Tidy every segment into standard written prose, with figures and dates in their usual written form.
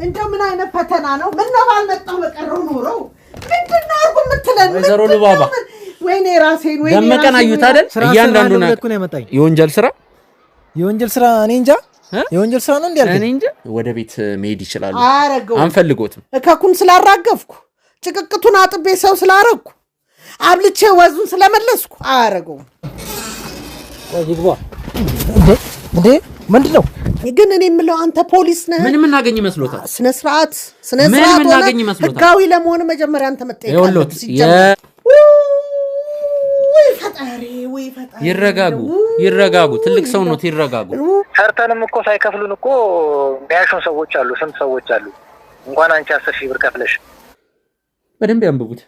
እንደው ምን አይነት ፈተና ነው? ምን ነው ባልመጣው በቀረው ኖሮ ምንድነው አርጉ የምትለን? ወይዘሮ ሉባባ ወይኔ ራሴን ወይኔ ደመቀን አዩት አይደል? እያንዳንዱ ነው የወንጀል ስራ እኔ እንጃ የወንጀል ስራ ነው እንዴ? እኔ እንጃ። ወደ ቤት መሄድ ይችላል። አንፈልጎትም። እከኩን ስላራገፍኩ ጭቅቅቱን አጥቤ ሰው ስላረኩ አብልቼ ወዙን ስለመለስኩ አያረገው። ይግባ እንዴ ምንድነው? ግን እኔ የምለው አንተ ፖሊስ ነህ። ምን እናገኝ መስሎታል? ስነ ስርዓት ህጋዊ ለመሆን መጀመሪያ አንተ መጠየቅ አለብህ። ወይ ፈጣሪ ይረጋጉ። ትልቅ ሰው ነው፣ ይረጋጉ። ሰርተንም እኮ ሳይከፍሉን እኮ የሚያሹን ሰዎች አሉ። ስንት ሰዎች አሉ። እንኳን አንቺ 10,000 ብር ከፍለሽ በደንብ ያንብቡት።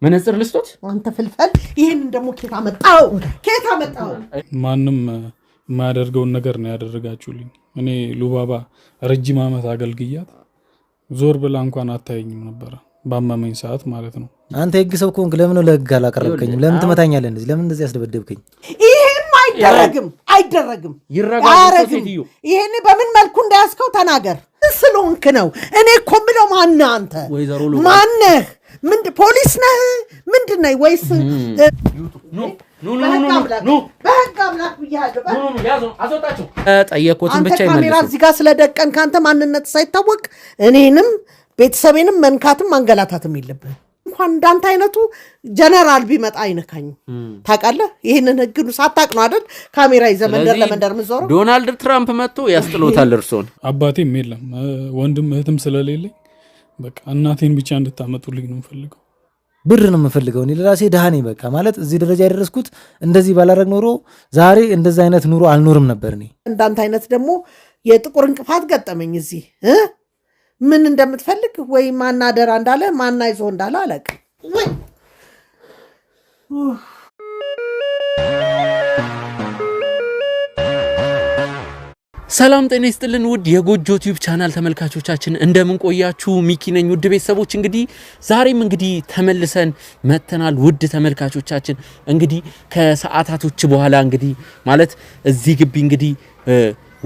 መነጽር ልስጦት አንተ ፍልፈል። ይሄንን ደግሞ ኬታ መጣው። ማንም የማያደርገውን ነገር ነው ያደረጋችሁልኝ። እኔ ሉባባ ረጅም ዓመት አገልግያት ዞር ብላ እንኳን አታየኝም ነበር፣ ባመመኝ ሰዓት ማለት ነው። አንተ የህግ ሰው ኮንክ ለምን ነው ለህግ አላቀረብከኝም? ለምን ትመታኛለህ? እንደዚህ ለምን እንደዚህ ያስደበደብከኝ? ይሄም አይደረግም። ይረጋጉ። ይሄን በምን መልኩ እንዳያስከው ተናገር። ስለሆንክ ነው። እኔ እኮ የምለው ማነህ አንተ? ማነህ? ፖሊስ ነህ? ምንድን ነህ? ወይስ በህግ አምላክ ብያለሁ። ጠየቁትን ብቻ ይመልሱ። ካሜራ እዚህ ጋር ስለደቀን ከአንተ ማንነት ሳይታወቅ እኔንም ቤተሰቤንም መንካትም አንገላታትም የለብህም። እንኳን እንዳንተ አይነቱ ጀነራል ቢመጣ አይነካኝም። ታውቃለህ? ይህንን ህግኑ ሳታውቅ ነው አይደል ካሜራ ይዘህ መንደር ለመንደር የምትዞረው? ዶናልድ ትራምፕ መጥቶ ያስጥሎታል እርሶን። አባቴም የለም ወንድም እህትም ስለሌለኝ በቃ እናቴን ብቻ እንድታመጡልኝ ነው የምፈልገው። ብር ነው የምፈልገው። እኔ ለራሴ ደሃ ነኝ። በቃ ማለት እዚህ ደረጃ ያደረስኩት እንደዚህ ባላረግ ኖሮ ዛሬ እንደዚህ አይነት ኑሮ አልኖርም ነበር። እኔ እንዳንተ አይነት ደግሞ የጥቁር እንቅፋት ገጠመኝ እዚህ ምን እንደምትፈልግ ወይ ማናደራ እንዳለ ማና ይዞ እንዳለ አለቅ ወይ ሰላም ጤና ይስጥልን ውድ የጎጆ ቲዩብ ቻናል ተመልካቾቻችን እንደምን ቆያችሁ? ሚኪ ነኝ። ውድ ቤተሰቦች እንግዲህ ዛሬም እንግዲህ ተመልሰን መተናል። ውድ ተመልካቾቻችን እንግዲህ ከሰዓታቶች በኋላ እንግዲህ ማለት እዚህ ግቢ እንግዲህ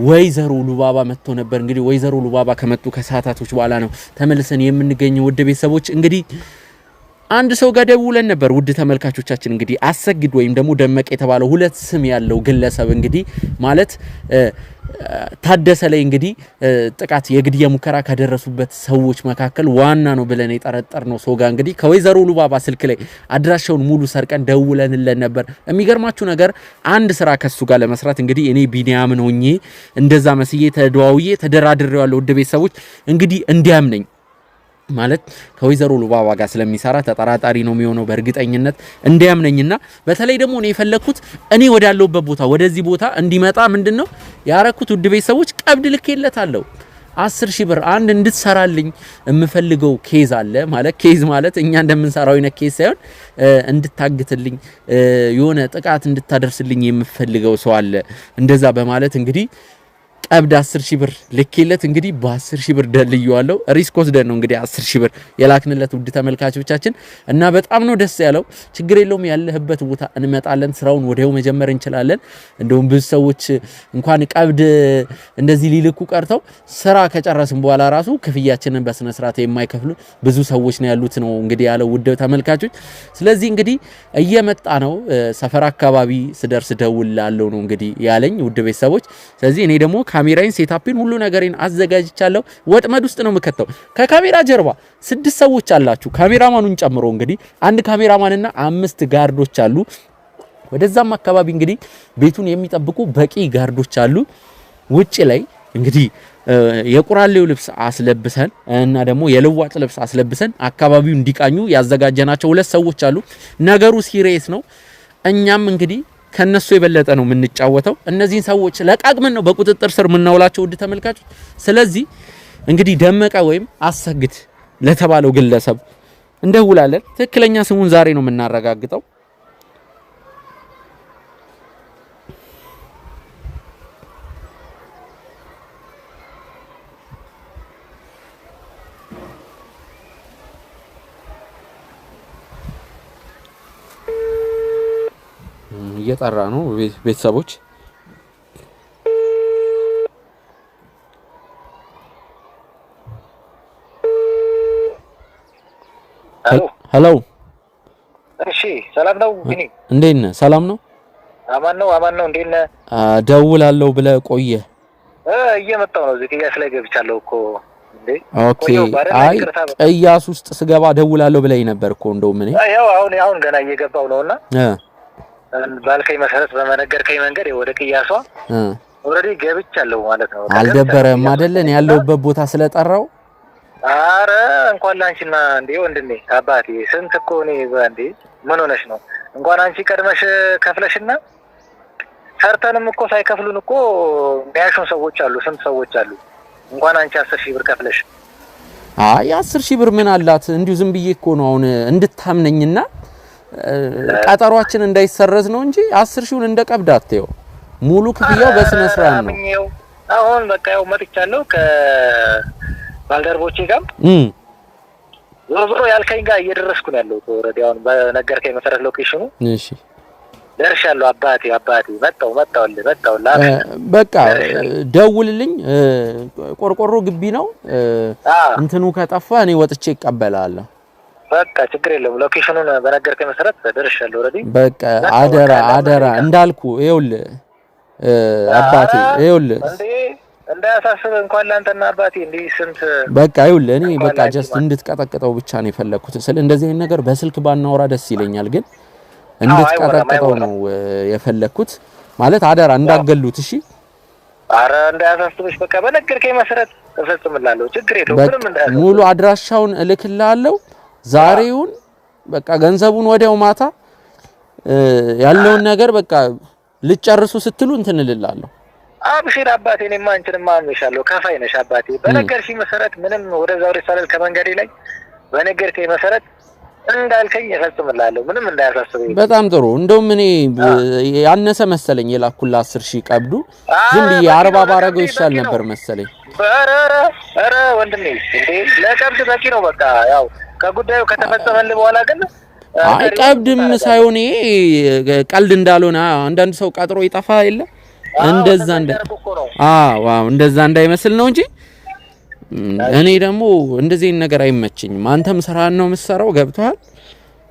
ወይዘሮ ሉባባ መጥቶ ነበር። እንግዲህ ወይዘሮ ሉባባ ከመጡ ከሰዓታቶች በኋላ ነው ተመልሰን የምንገኘው። ውድ ቤተሰቦች እንግዲህ አንድ ሰው ጋር ደውለን ነበር። ውድ ተመልካቾቻችን እንግዲህ አሰግድ ወይም ደግሞ ደመቀ የተባለው ሁለት ስም ያለው ግለሰብ እንግዲህ ማለት ታደሰ ላይ እንግዲህ ጥቃት የግድያ ሙከራ ካደረሱበት ሰዎች መካከል ዋና ነው ብለን የጠረጠርነው ሰው ጋር እንግዲህ ከወይዘሮ ሉባባ ስልክ ላይ አድራሻውን ሙሉ ሰርቀን ደውለንለን ነበር። የሚገርማችሁ ነገር አንድ ስራ ከሱ ጋር ለመስራት እንግዲህ እኔ ቢኒያም ነውኝ እንደዛ መስዬ ተደዋውዬ ተደራድሬዋለሁ። ውድ ቤተሰቦች እንግዲህ እንዲያምነኝ ማለት ከወይዘሮ ሉባባ ጋር ስለሚሰራ ተጠራጣሪ ነው የሚሆነው በእርግጠኝነት እንዲያምነኝና በተለይ ደግሞ እኔ የፈለኩት እኔ ወዳለውበት ቦታ ወደዚህ ቦታ እንዲመጣ ምንድነው ያረኩት? ውድ ቤተሰቦች ቀብድ ልኬለታለሁ 10,000 ብር አንድ እንድትሰራልኝ የምፈልገው ኬዝ አለ። ማለት ኬዝ ማለት እኛ እንደምንሰራው አይነት ኬዝ ሳይሆን እንድታግትልኝ የሆነ ጥቃት እንድታደርስልኝ የምፈልገው ሰው አለ። እንደዛ በማለት እንግዲህ ቀብድ 10,000 ብር ልኬለት እንግዲህ በ10,000 ብር ደልየዋለሁ። ሪስክ ወስደን ነው እንግዲህ 10,000 ብር የላክንለት ውድ ተመልካቾቻችን እና በጣም ነው ደስ ያለው። ችግር የለውም ያለህበት ቦታ እንመጣለን፣ ስራውን ወዲያው መጀመር እንችላለን። እንደውም ብዙ ሰዎች እንኳን ቀብድ እንደዚህ ሊልኩ ቀርተው ስራ ከጨረስን በኋላ ራሱ ክፍያችንን በስነ ስርዓት የማይከፍሉ ብዙ ሰዎች ነው ያሉት ነው እንግዲህ ያለው ውድ ተመልካቾች። ስለዚህ እንግዲህ እየመጣ ነው ሰፈር አካባቢ ስደርስ ደውላለሁ ነው እንግዲህ ያለኝ ውድ ቤተሰቦች። ስለዚህ እኔ ደግሞ ካሜራዬን ሴታፒን ሁሉ ነገሬን አዘጋጅቻለሁ። ወጥመድ ውስጥ ነው የምከተው። ከካሜራ ጀርባ 6 ሰዎች አላችሁ ካሜራማኑን ጨምሮ እንግዲህ አንድ ካሜራማንና 5 ጋርዶች አሉ። ወደዛም አካባቢ እንግዲህ ቤቱን የሚጠብቁ በቂ ጋርዶች አሉ። ውጪ ላይ እንግዲህ የቁራሌው ልብስ አስለብሰን እና ደግሞ የልዋጭ ልብስ አስለብሰን አካባቢው እንዲቃኙ ያዘጋጀናቸው 2 ሰዎች አሉ። ነገሩ ሲሪየስ ነው። እኛም እንግዲህ ከነሱ የበለጠ ነው የምንጫወተው። እነዚህን ሰዎች ለቃቅመን ነው በቁጥጥር ስር የምናውላቸው ውድ ተመልካቾች። ስለዚህ እንግዲህ ደመቀ ወይም አሰግድ ለተባለው ግለሰብ እንደውላለን። ትክክለኛ ስሙን ዛሬ ነው የምናረጋግጠው። እየጠራ ነው ቤተሰቦች ሄሎ። እሺ ሰላም ነው ቢኒ? እንዴት ነህ? ሰላም ነው? አማን ነው። እንዴት ነህ? ደውላለሁ ብለህ ቆየህ። እየመጣሁ ነው። እዚህ ቅያስ ላይ ገብቻለሁ እኮ እንዴ። ኦኬ። አይ ቅያስ ውስጥ ስገባ ደውላለሁ ብለኝ ነበር እኮ እንደውም እኔ ያው አሁን ገና እየገባሁ ነውና ባልከኝ መሰረት በመነገርከኝ መንገድ ወደ ቅያሷ ኦልሬዲ ገብቻለሁ ማለት ነው። አልደበረም አይደል? ያለሁበት ቦታ ስለጠራው። አረ እንኳን ላንቺና እንዴ ወንድሜ አባቴ ስንት እኮ እኔ እንዴ ምን ሆነሽ ነው? እንኳን አንቺ ቀድመሽ ከፍለሽና ሰርተንም እኮ ሳይከፍሉን እኮ የሚያሹን ሰዎች አሉ። ስንት ሰዎች አሉ። እንኳን አንቺ 10,000 ብር ከፍለሽ። አይ 10,000 ብር ምን አላት? እንዲሁ ዝም ብዬ እኮ ነው አሁን እንድታምነኝና ቀጠሯችን እንዳይሰረዝ ነው እንጂ 10,000ን እንደ ቀብድ አትየው። ሙሉ ክፍያው በስነ ስርዓት ነው። አሁን በቃ ያው መጥቻለሁ ከባልደረቦቼ ጋር ዞሮ ያልከኝ ጋር እየደረስኩ ነው ያለሁት። ኦልሬዲ አሁን በነገርከኝ መሰረት ሎኬሽኑ እሺ ደርሻለሁ። አባቴ መጣሁ። በቃ ደውልልኝ። ቆርቆሮ ግቢ ነው እንትኑ ከጠፋ እኔ ወጥቼ እቀበላለሁ። በቃ ችግር የለውም። ሎኬሽኑን በነገርከኝ መሰረት ደርሻለሁ ኦልሬዲ። በቃ አደራ እንዳልኩ ይኸውልህ አባቴ ይኸውልህ እንዳያሳስብ እንኳን ላንተና አባቴ እንዴ ስንት በቃ ይኸውልህ እኔ በቃ ጀስት እንድትቀጠቅጠው ብቻ ነው የፈለኩት። እንደዚህ አይነት ነገር በስልክ ባናወራ ደስ ይለኛል፣ ግን እንድትቀጠቅጠው ነው የፈለኩት። ማለት አደራ እንዳገሉት። እሺ አረ እንዳያሳስብሽ በቃ በነገርከኝ መሰረት እፈጽምላለሁ። ችግር የለውም። ምንም እንዳያሳስብ ሙሉ አድራሻውን እልክልሃለሁ ዛሬውን። በቃ ገንዘቡን ወዲያው ማታ ያለውን ነገር በቃ ልጨርሱ ስትሉ እንትን እልልሃለሁ። አብሽር አባቴ። እኔማ አንቺንማ አምንሻለሁ። ከፋይ ነሽ አባቴ። በነገርሽኝ መሰረት ምንም ወደዛ ወደ ሳለል ከመንገዴ ላይ በነገርከኝ መሰረት እንዳልከኝ እፈጽምላለሁ። ምንም እንዳያሳስበኝ። በጣም ጥሩ። እንደውም እኔ ያነሰ መሰለኝ የላኩላ 10,000 ቀብዱ ዝም ብዬ 40 ባረገው ይሻል ነበር መሰለኝ። ኧረ ወንድሜ እንዴ ለቀብድ በቂ ነው። በቃ ያው ከጉዳዩ ከተፈጸመልህ በኋላ ግን አይ ቀብድም ሳይሆን ቀልድ እንዳልሆነ አንዳንድ ሰው ቀጥሮ ይጠፋ የለ እንደዛ እንደዛ እንዳይመስል ነው እንጂ እኔ ደግሞ እንደዚህ ነገር አይመችኝም። አንተም ስራን ነው የምትሰራው፣ ገብቷል።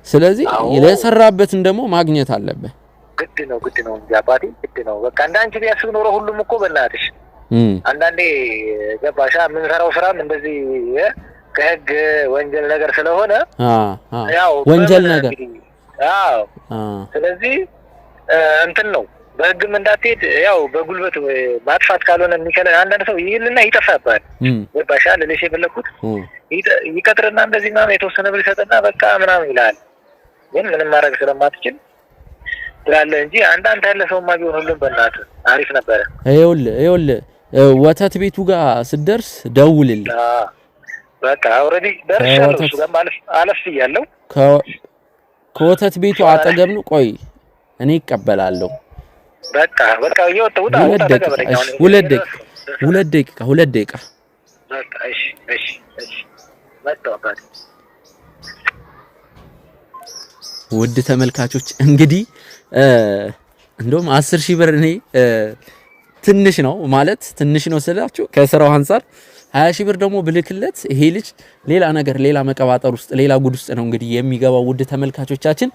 ስለዚህ ለሰራበትን ደግሞ ማግኘት አለበት። ግድ ነው እንጂ አባቴ ግድ ነው። በቃ እንዳንቺ ቢያስብ ኖሮ ሁሉም እኮ በእናትሽ አንዳንዴ ገባሻ የምንሰራው ስራም እንደዚህ ከህግ ወንጀል ነገር ስለሆነ ያው ወንጀል ነገር ስለዚህ እንትን ነው በህግም እንዳትሄድ ያው በጉልበት ማጥፋት ካልሆነ የሚከለ አንዳንድ ሰው ይልና ይጠፋባል። ገባሻ ለሌሽ የፈለኩት ይቀጥርና እንደዚህ ምናምን የተወሰነ ብር ይሰጥና በቃ ምናምን ይላል። ግን ምንም ማድረግ ስለማትችል ትላለህ እንጂ አንዳንድ ያለ ሰውማ ቢሆን ሁሉም በእናትህ አሪፍ ነበረ። ይኸውልህ ወተት ቤቱ ጋር ስትደርስ ደውልልኝ። በቃ ኦልሬዲ ደርሻለሁ። እሱ ጋር አለፍ እያለሁ ከወተት ቤቱ አጠገብ ነው። ቆይ እኔ እቀበላለሁ። በቃ እየወጣሁ ሁለት ደቂቃ በቃ እሺ መጣሁ አባቴ። ውድ ተመልካቾች እንግዲህ እንደውም 10,000 ብር እኔ ትንሽ ነው ማለት ትንሽ ነው ስላችሁ ከስራው አንፃር 20,000 ብር ደግሞ ብልክለት ይሄ ልጅ ሌላ ነገር ሌላ መቀባጠር ውስጥ ሌላ ጉድ ውስጥ ነው እንግዲህ የሚገባው። ውድ ተመልካቾቻችን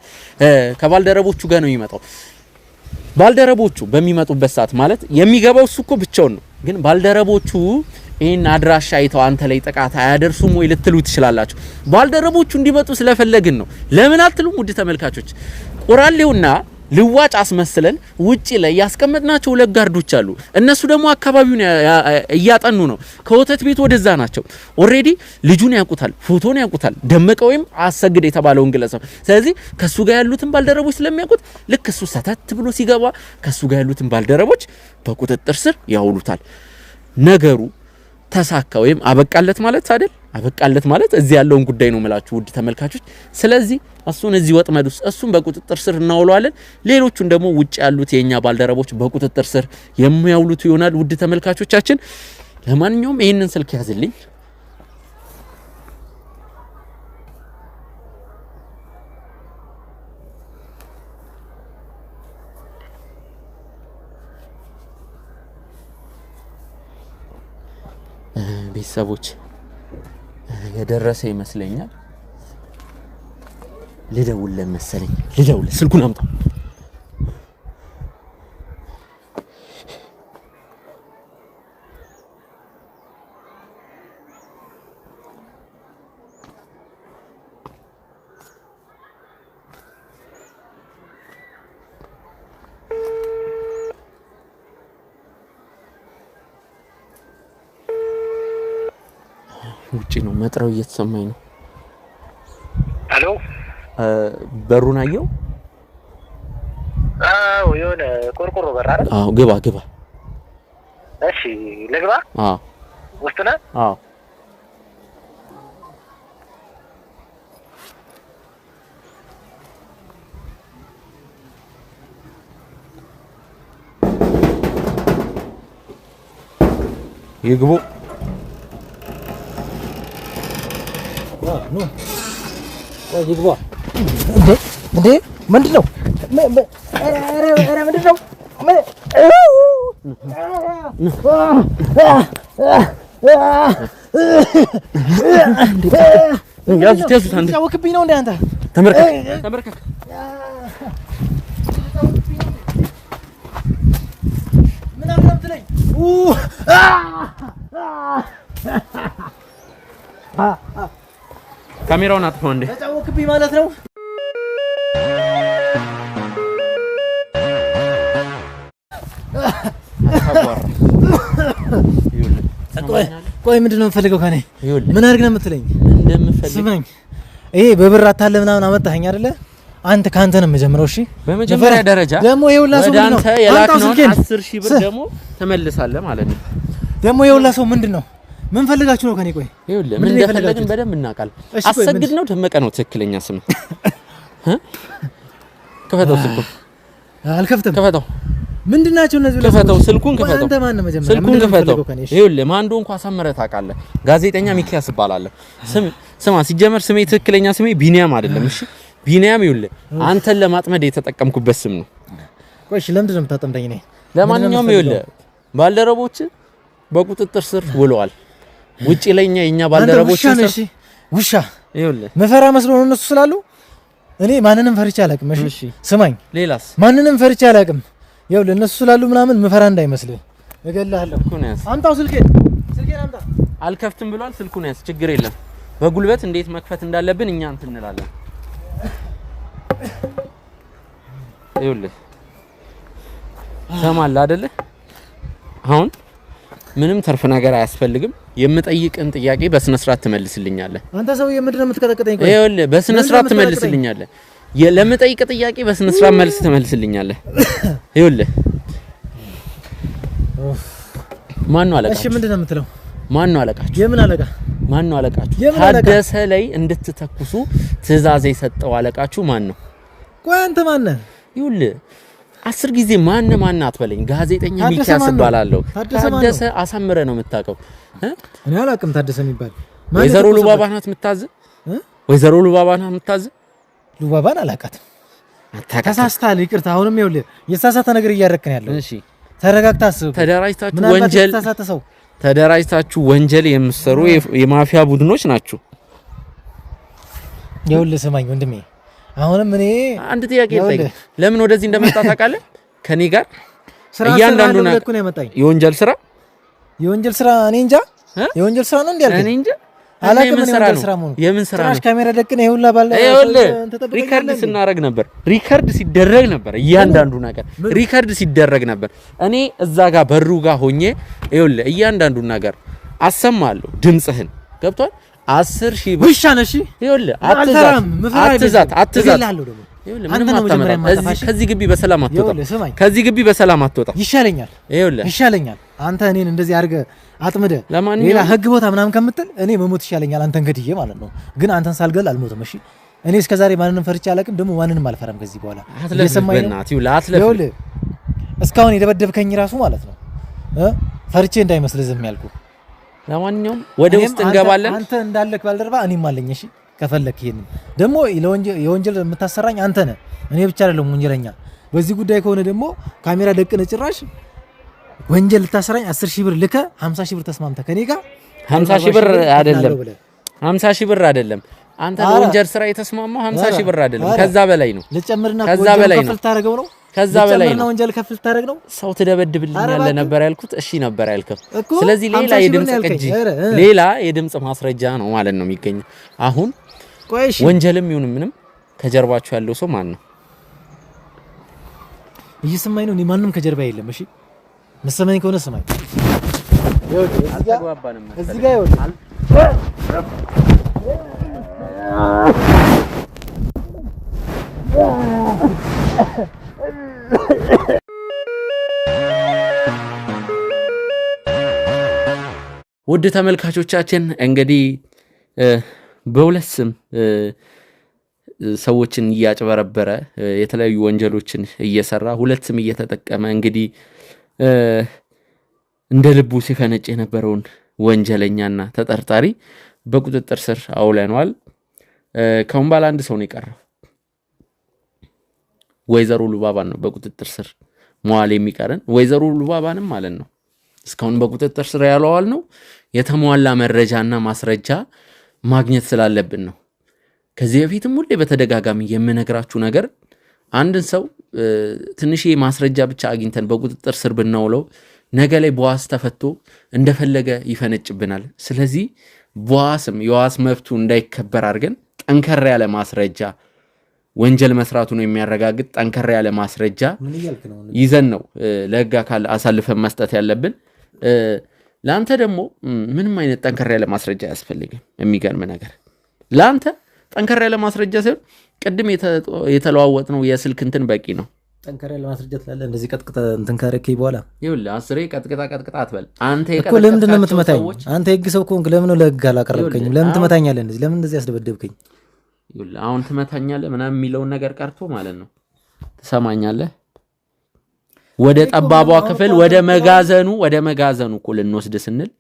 ከባልደረቦቹ ጋር ነው የሚመጣው። ባልደረቦቹ በሚመጡበት ሰዓት ማለት የሚገባው እሱ እኮ ብቻውን ነው። ግን ባልደረቦቹ ይሄን አድራሻ አይተው አንተ ላይ ጥቃት አያደርሱም ወይ ልትሉ ትችላላችሁ። ባልደረቦቹ እንዲመጡ ስለፈለግን ነው። ለምን አትሉም? ውድ ተመልካቾች ቆራሌውና ልዋጭ አስመስለን ውጪ ላይ ያስቀመጥናቸው ሁለት ጋርዶች አሉ። እነሱ ደግሞ አካባቢውን እያጠኑ ነው። ከወተት ቤት ወደዛ ናቸው። ኦሬዲ ልጁን ያውቁታል፣ ፎቶን ያውቁታል፣ ደመቀ ወይም አሰግድ የተባለውን ግለሰብ። ስለዚህ ከሱ ጋር ያሉትን ባልደረቦች ስለሚያውቁት ልክ እሱ ሰተት ብሎ ሲገባ ከሱ ጋር ያሉትን ባልደረቦች በቁጥጥር ስር ያውሉታል። ነገሩ ተሳካ ወይም አበቃለት ማለት አይደል? አበቃለት ማለት እዚህ ያለውን ጉዳይ ነው የምላችሁ ውድ ተመልካቾች። ስለዚህ እሱን እዚህ ወጥመድ ውስጥ እሱን በቁጥጥር ስር እናውለዋለን። ሌሎቹን ደግሞ ውጭ ያሉት የኛ ባልደረቦች በቁጥጥር ስር የሚያውሉት ይሆናል። ውድ ተመልካቾቻችን ለማንኛውም ይሄንን ስልክ ያዝልኝ። ቤተሰቦች የደረሰ ይመስለኛል። ልደውልለት መሰለኝ ልደውልለት ስልኩን አምጣ ውጪ ነው መጥራው እየተሰማኝ ነው ሄሎ በሩን አየው አዎ የሆነ ቆርቆሮ በር አይደል አዎ ግባ ግባ እሺ ልግባ አዎ ውስጥ ነህ አዎ ይግቡ ኖ ይግባ እንዴ ምንድነው ኧረ ምንድነው ያዙት አንዴ ያወክብኝ ነው እንዴ አንተ ተመርከክ ምን አምጥተኝ ካሜራውን አጥፋው እንዴ ተጫወክብኝ ማለት ነው ቆይ ምንድነው የምፈልገው ከኔ ምን አድርግ ነው የምትለኝ እንደምፈልግ ስማኝ ይሄ በብር አታለ ምናምን አመጣኸኝ አይደለ አንተ ካንተ ነው የምጀምረው እሺ በመጀመሪያ ደረጃ ደሞ ይኸውላ ሰው ምንድነው አንተ የላክነው 10,000 ብር ደሞ ተመልሳለህ ማለት ነው ደሞ ይኸውላ ሰው ምንድነው ምን ፈልጋችሁ ነው ከኔ ቆይ ይኸውልህ ምን እንደፈለግን በደንብ እናውቃለን አሰግድ ነው ደመቀ ነው ትክክለኛ ስም ከፈተው ስልኩን አልከፍተም ከፈተው ምንድናቸው እነዚህ ከፈተው ስልኩን ከፈተው አንተ ማን ነው መጀመሪያ ስልኩን ከፈተው ይኸውልህ ማን እንደሆንኩ አሳምረህ ታውቃለህ ጋዜጠኛ ሚኪያስ እባላለሁ ስማ ሲጀመር ስሜ ትክክለኛ ስሜ ቢኒያም አይደለም እሺ ቢኒያም ይኸውልህ አንተን ለማጥመድ የተጠቀምኩበት ስም ነው ቆይ እሺ ለምንድን ነው የምታጠምደኝ እኔ ለማንኛውም ይኸውልህ ባልደረቦች በቁጥጥር ስር ውለዋል ውጪ ለኛ የኛ ባልደረቦች ስር ውሻ ይኸውልህ መፈራ መስሎ ነው እነሱ ስላሉ እኔ ማንንም ፈርቻ አላውቅም እሺ ስማኝ ሌላስ ማንንም ፈርቻ አላውቅም ይኸውልህ እነሱ ስላሉ ምናምን መፈራ እንዳይመስልህ እገልሃለሁ አምጣው ስልኬን አምጣ አልከፍትም ብሏል ስልኩን ያዝ ችግር የለም በጉልበት እንዴት መክፈት እንዳለብን እኛ እንትን እንላለን ይኸውልህ ሰማል አይደለ አሁን ምንም ተርፍ ነገር አያስፈልግም የምጠይቅን ጥያቄ በስነ ስርዓት ትመልስልኛለህ አንተ ሰው የምንድነው የምትቀጠቅጠኝ ቆይ ይኸውልህ በስነ ስርዓት ትመልስልኛለህ ለምጠይቅ ጥያቄ በስነ ስርዓት መልስ ትመልስልኛለህ ይኸውልህ ማን ነው አለቃችሁ እሺ ምንድነው የምትለው ማን ነው አለቃችሁ የምን አለቃ ማን ነው አለቃችሁ ታደሰ ላይ እንድትተኩሱ ትእዛዝ የሰጠው አለቃችሁ ማን ነው ቆይ አንተ ማን ነህ ይኸውልህ 10 ጊዜ ማን አትበለኝ ጋዜጠኛ ሚኪያስ እባላለሁ ታደሰ አሳምረ ነው የምታውቀው እኔ አላውቅም ታደሰ የሚባል ወይዘሮ ሉባባ ናት የምታዝ ወይዘሮ ሉባባ ናት የምታዝ ሉባባን አላውቃትም ተሳስተሃል ይቅርታ አሁንም ይኸውልህ የተሳሳተ ነገር እያደረክ ነው ያለው እሺ ተረጋግተህ አስብ ተደራጅታችሁ ወንጀል የምትሰሩ የማፊያ ቡድኖች ናችሁ ይኸውልህ ስማኝ ወንድሜ አሁንም እኔ አንድ ጥያቄ ልጠይቅ ለምን ወደዚህ እንደመጣ ታውቃለህ ከኔ ጋር እያንዳንዱ የወንጀል ስራ እኔ እንጃ የወንጀል ስራ ነው እንዴ ያልከኝ እኔ እንጃ አላውቅም የምን ስራ ነው ካሜራ ደቅነ ይሁላ ባለ ሪከርድ ስናረግ ነበር ሪከርድ ሲደረግ ነበር እያንዳንዱ ነገር ሪከርድ ሲደረግ ነበር እኔ እዛ ጋር በሩ ጋር ሆኜ ይኸውልህ እያንዳንዱ ነገር አሰማለሁ ድምጽህን ገብቷል 10,000 ብር ውሻ ነሽ ይኸውልህ አትዛት ምንም አታመጣም ከዚህ ግቢ በሰላም አትወጣም ይሻለኛል አንተ እኔን እንደዚህ አድርገህ አጥምደህ ሌላ ህግ ቦታ ምናምን ከምትል እኔ መሞት ይሻለኛል አንተን ገድዬ ማለት ነው ግን አንተን ሳልገል አልሞትም እሺ እኔ እስከዛሬ ማንንም ፈርቼ አላውቅም ደግሞ ማንንም አልፈራም ከዚህ በኋላ ይኸውልህ እስካሁን የደበደብከኝ ራሱ ማለት ነው ፈርቼ እንዳይመስልህ ዝም ያልኩህ ለማንኛውም ወደ ውስጥ እንገባለን አንተ እንዳለክ ባልደረባ እኔም አለኝ እሺ ከፈለክ ይሄን ደግሞ የወንጀል የምታሰራኝ አንተ ነህ እኔ ብቻ አይደለም ወንጀለኛ በዚህ ጉዳይ ከሆነ ደግሞ ካሜራ ደቅነ ጭራሽ ወንጀል ልታሰራኝ 10,000 ብር ልከ 50,000 ብር ተስማምተህ ከኔ ጋር 50,000 ብር አይደለም 50,000 ብር አይደለም አንተ ለወንጀል ስራ የተስማማው 50 ሺህ ብር አይደለም ከዛ በላይ ነው። ልጨምርና ወንጀል ከፍል ታረገው ነው ከዛ በላይ ነው። ወንጀል ከፍል ታረግ ነው። ሰው ትደበድብልኛለህ ነበር ያልኩት። እሺ ነበር ያልከው። ስለዚህ ሌላ የድምጽ ማስረጃ ነው ማለት ነው የሚገኘው። አሁን ወንጀልም ይሁን ምንም ከጀርባችሁ ያለው ሰው ማን ነው? እየሰማኝ ነው። ማንንም ከጀርባ የለም። እሺ መሰማኝ ከሆነ ሰማኝ። እዚህ ጋር ይወጣል። ውድ ተመልካቾቻችን እንግዲህ በሁለት ስም ሰዎችን እያጭበረበረ የተለያዩ ወንጀሎችን እየሰራ ሁለት ስም እየተጠቀመ እንግዲህ እንደ ልቡ ሲፈነጭ የነበረውን ወንጀለኛና ተጠርጣሪ በቁጥጥር ስር አውለናል። ከሁን ባለ አንድ ሰው ነው የቀረው። ወይዘሮ ሉባባን ነው በቁጥጥር ስር መዋል የሚቀረን። ወይዘሮ ሉባባንም ማለት ነው እስካሁን በቁጥጥር ስር ያለዋል ነው የተሟላ መረጃና ማስረጃ ማግኘት ስላለብን ነው። ከዚህ በፊትም ሁሌ በተደጋጋሚ የምነግራችሁ ነገር አንድን ሰው ትንሽዬ ማስረጃ ብቻ አግኝተን በቁጥጥር ስር ብናውለው ነገ ላይ በዋስ ተፈቶ እንደፈለገ ይፈነጭብናል። ስለዚህ በዋስም የዋስ መብቱ እንዳይከበር አድርገን ጠንከር ያለ ማስረጃ ወንጀል መስራቱን የሚያረጋግጥ ጠንከር ያለ ማስረጃ ይዘን ነው ለህግ አካል አሳልፈን መስጠት ያለብን። ላንተ ደግሞ ምንም አይነት ጠንከር ያለ ማስረጃ ያስፈልግም። የሚገርም ነገር ላንተ ጠንከር ያለ ማስረጃ ሳይሆን ቅድም የተለዋወጥ ነው የስልክ እንትን በቂ ነው። ጠንከር ያለ ማስረጃ ትላለ እንደዚህ ቀጥቅጣ እንትን ካረከይ በኋላ ይኸውልህ 10 ቀጥቅጣ አትበል። አንተ እኮ ለምንድን ነው የምትመታኝ? አንተ የህግ ሰው ከሆንክ ለምን ነው ለህግ አላቀረብከኝም? ለምን ትመታኛለህ? እንደዚህ ለምን እንደዚህ ያስደበደብከኝ? ይኸውልህ አሁን ትመታኛለህ ምናምን የሚለውን ነገር ቀርቶ ማለት ነው ትሰማኛለህ። ወደ ጠባቧ ክፍል ወደ መጋዘኑ እኮ ልንወስድ ስንል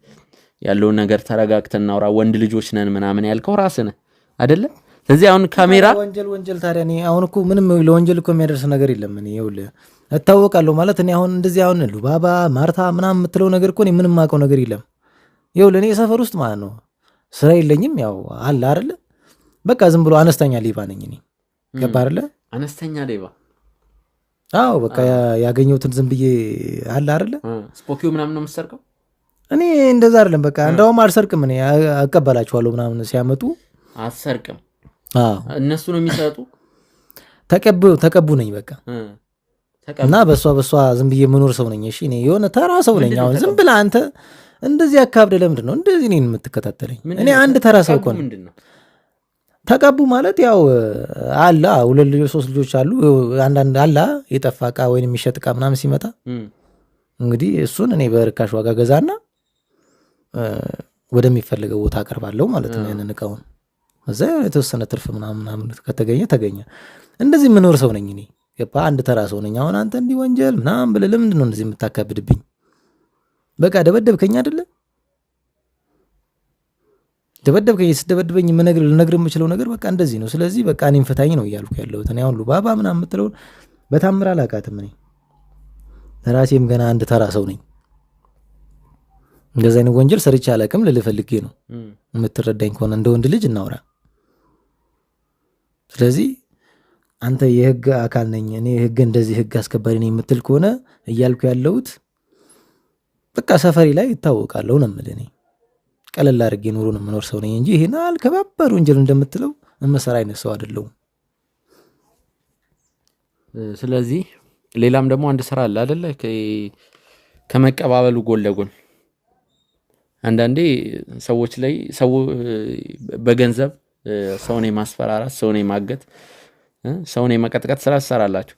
ያለውን ነገር ተረጋግተን እናውራ። ወንድ ልጆች ነን ምናምን ያልከው ራስህ ነህ አይደለ? ስለዚህ አሁን ካሜራ ወንጀል ታዲያ እኔ አሁን እኮ ምንም ለወንጀል እኮ የሚያደርስ ነገር የለም። እኔ ይኸውልህ እታወቃለሁ ማለት እኔ አሁን እንደዚህ አሁን ሉባባ ማርታ ምናምን የምትለው ነገር እኮ እኔ ምንም የማውቀው ነገር የለም። ይኸውልህ እኔ ሰፈር ውስጥ ማለት ነው ስራ የለኝም። ያው አለ አይደለ በቃ ዝም ብሎ አነስተኛ ሌባ ነኝ እኔ። ገባህ አይደለ? አነስተኛ ሌባ። አዎ በቃ ያገኘሁትን ዝም ብዬ አለ አይደለ ስፖኪው ምናምን ነው የምትሰርቀው። እኔ እንደዛ አይደለም በቃ እንደውም አልሰርቅም። እኔ አቀበላችኋለሁ ምናምን ሲያመጡ አትሰርቅም። እነሱ ነው የሚሰጡ። ተቀቡ ነኝ በቃ እና በሷ ዝም ብዬ የምኖር ሰው ነኝ። እሺ እኔ የሆነ ተራ ሰው ነኝ። አሁን ዝም ብለህ አንተ እንደዚህ አካብደ ለምንድን ነው እንደዚህ እኔን የምትከታተለኝ? እኔ አንድ ተራ ሰው እኮ ነኝ። ተቀቡ ማለት ያው አላ 2 ልጆች 3 ልጆች አሉ። አንዳንድ አላ የጠፋ ዕቃ ወይንም የሚሸጥ ዕቃ ምናምን ሲመጣ እንግዲህ እሱን እኔ በርካሽ ዋጋ ገዛና ወደሚፈልገው ቦታ አቀርባለሁ ማለት ነው። ያንን ዕቃውን እዛ የተወሰነ ትርፍ ምናምን ከተገኘ ተገኘ። እንደዚህ የምኖር ሰው ነኝ እኔ። ገባ? አንድ ተራ ሰው ነኝ። አሁን አንተ እንዲህ ወንጀል ምናምን ብለህ ለምንድን ነው እንደዚህ የምታካብድብኝ? በቃ ደበደብከኝ አይደለ? ደበደብከኝ። ስትደበድበኝ ልነግርህ የምችለው ነገር በቃ እንደዚህ ነው። ስለዚህ በቃ እኔም ፍታኝ ነው እያልኩ ያለሁት። እኔ አሁን ሉባባ ምናምን የምትለውን በታምር አላውቃትም። እኔ ራሴም ገና አንድ ተራ ሰው ነኝ። እንደዚህ አይነት ወንጀል ሰርቼ አላውቅም ልልህ ፈልጌ ነው። የምትረዳኝ ከሆነ እንደ ወንድ ልጅ እናውራ። ስለዚህ አንተ የህግ አካል ነኝ እኔ እንደዚህ ህግ አስከባሪ ነኝ የምትል ከሆነ እያልኩ ያለሁት በቃ ሰፈሪ ላይ ይታወቃለሁ ነው የምልህ። እኔ ቀለል አድርጌ ኑሮን የምኖር ሰው ነኝ እንጂ ይሄን አልከባበር ወንጀል እንደምትለው እመሰራ አይነት ሰው አይደለሁም። ስለዚህ ሌላም ደግሞ አንድ ስራ አለ አይደለ? ከመቀባበሉ ጎን ለጎን አንዳንዴ ሰዎች ላይ ሰው በገንዘብ ሰውን የማስፈራራት ሰውን የማገት ሰውን የመቀጥቀጥ ስራ ትሰራላችሁ።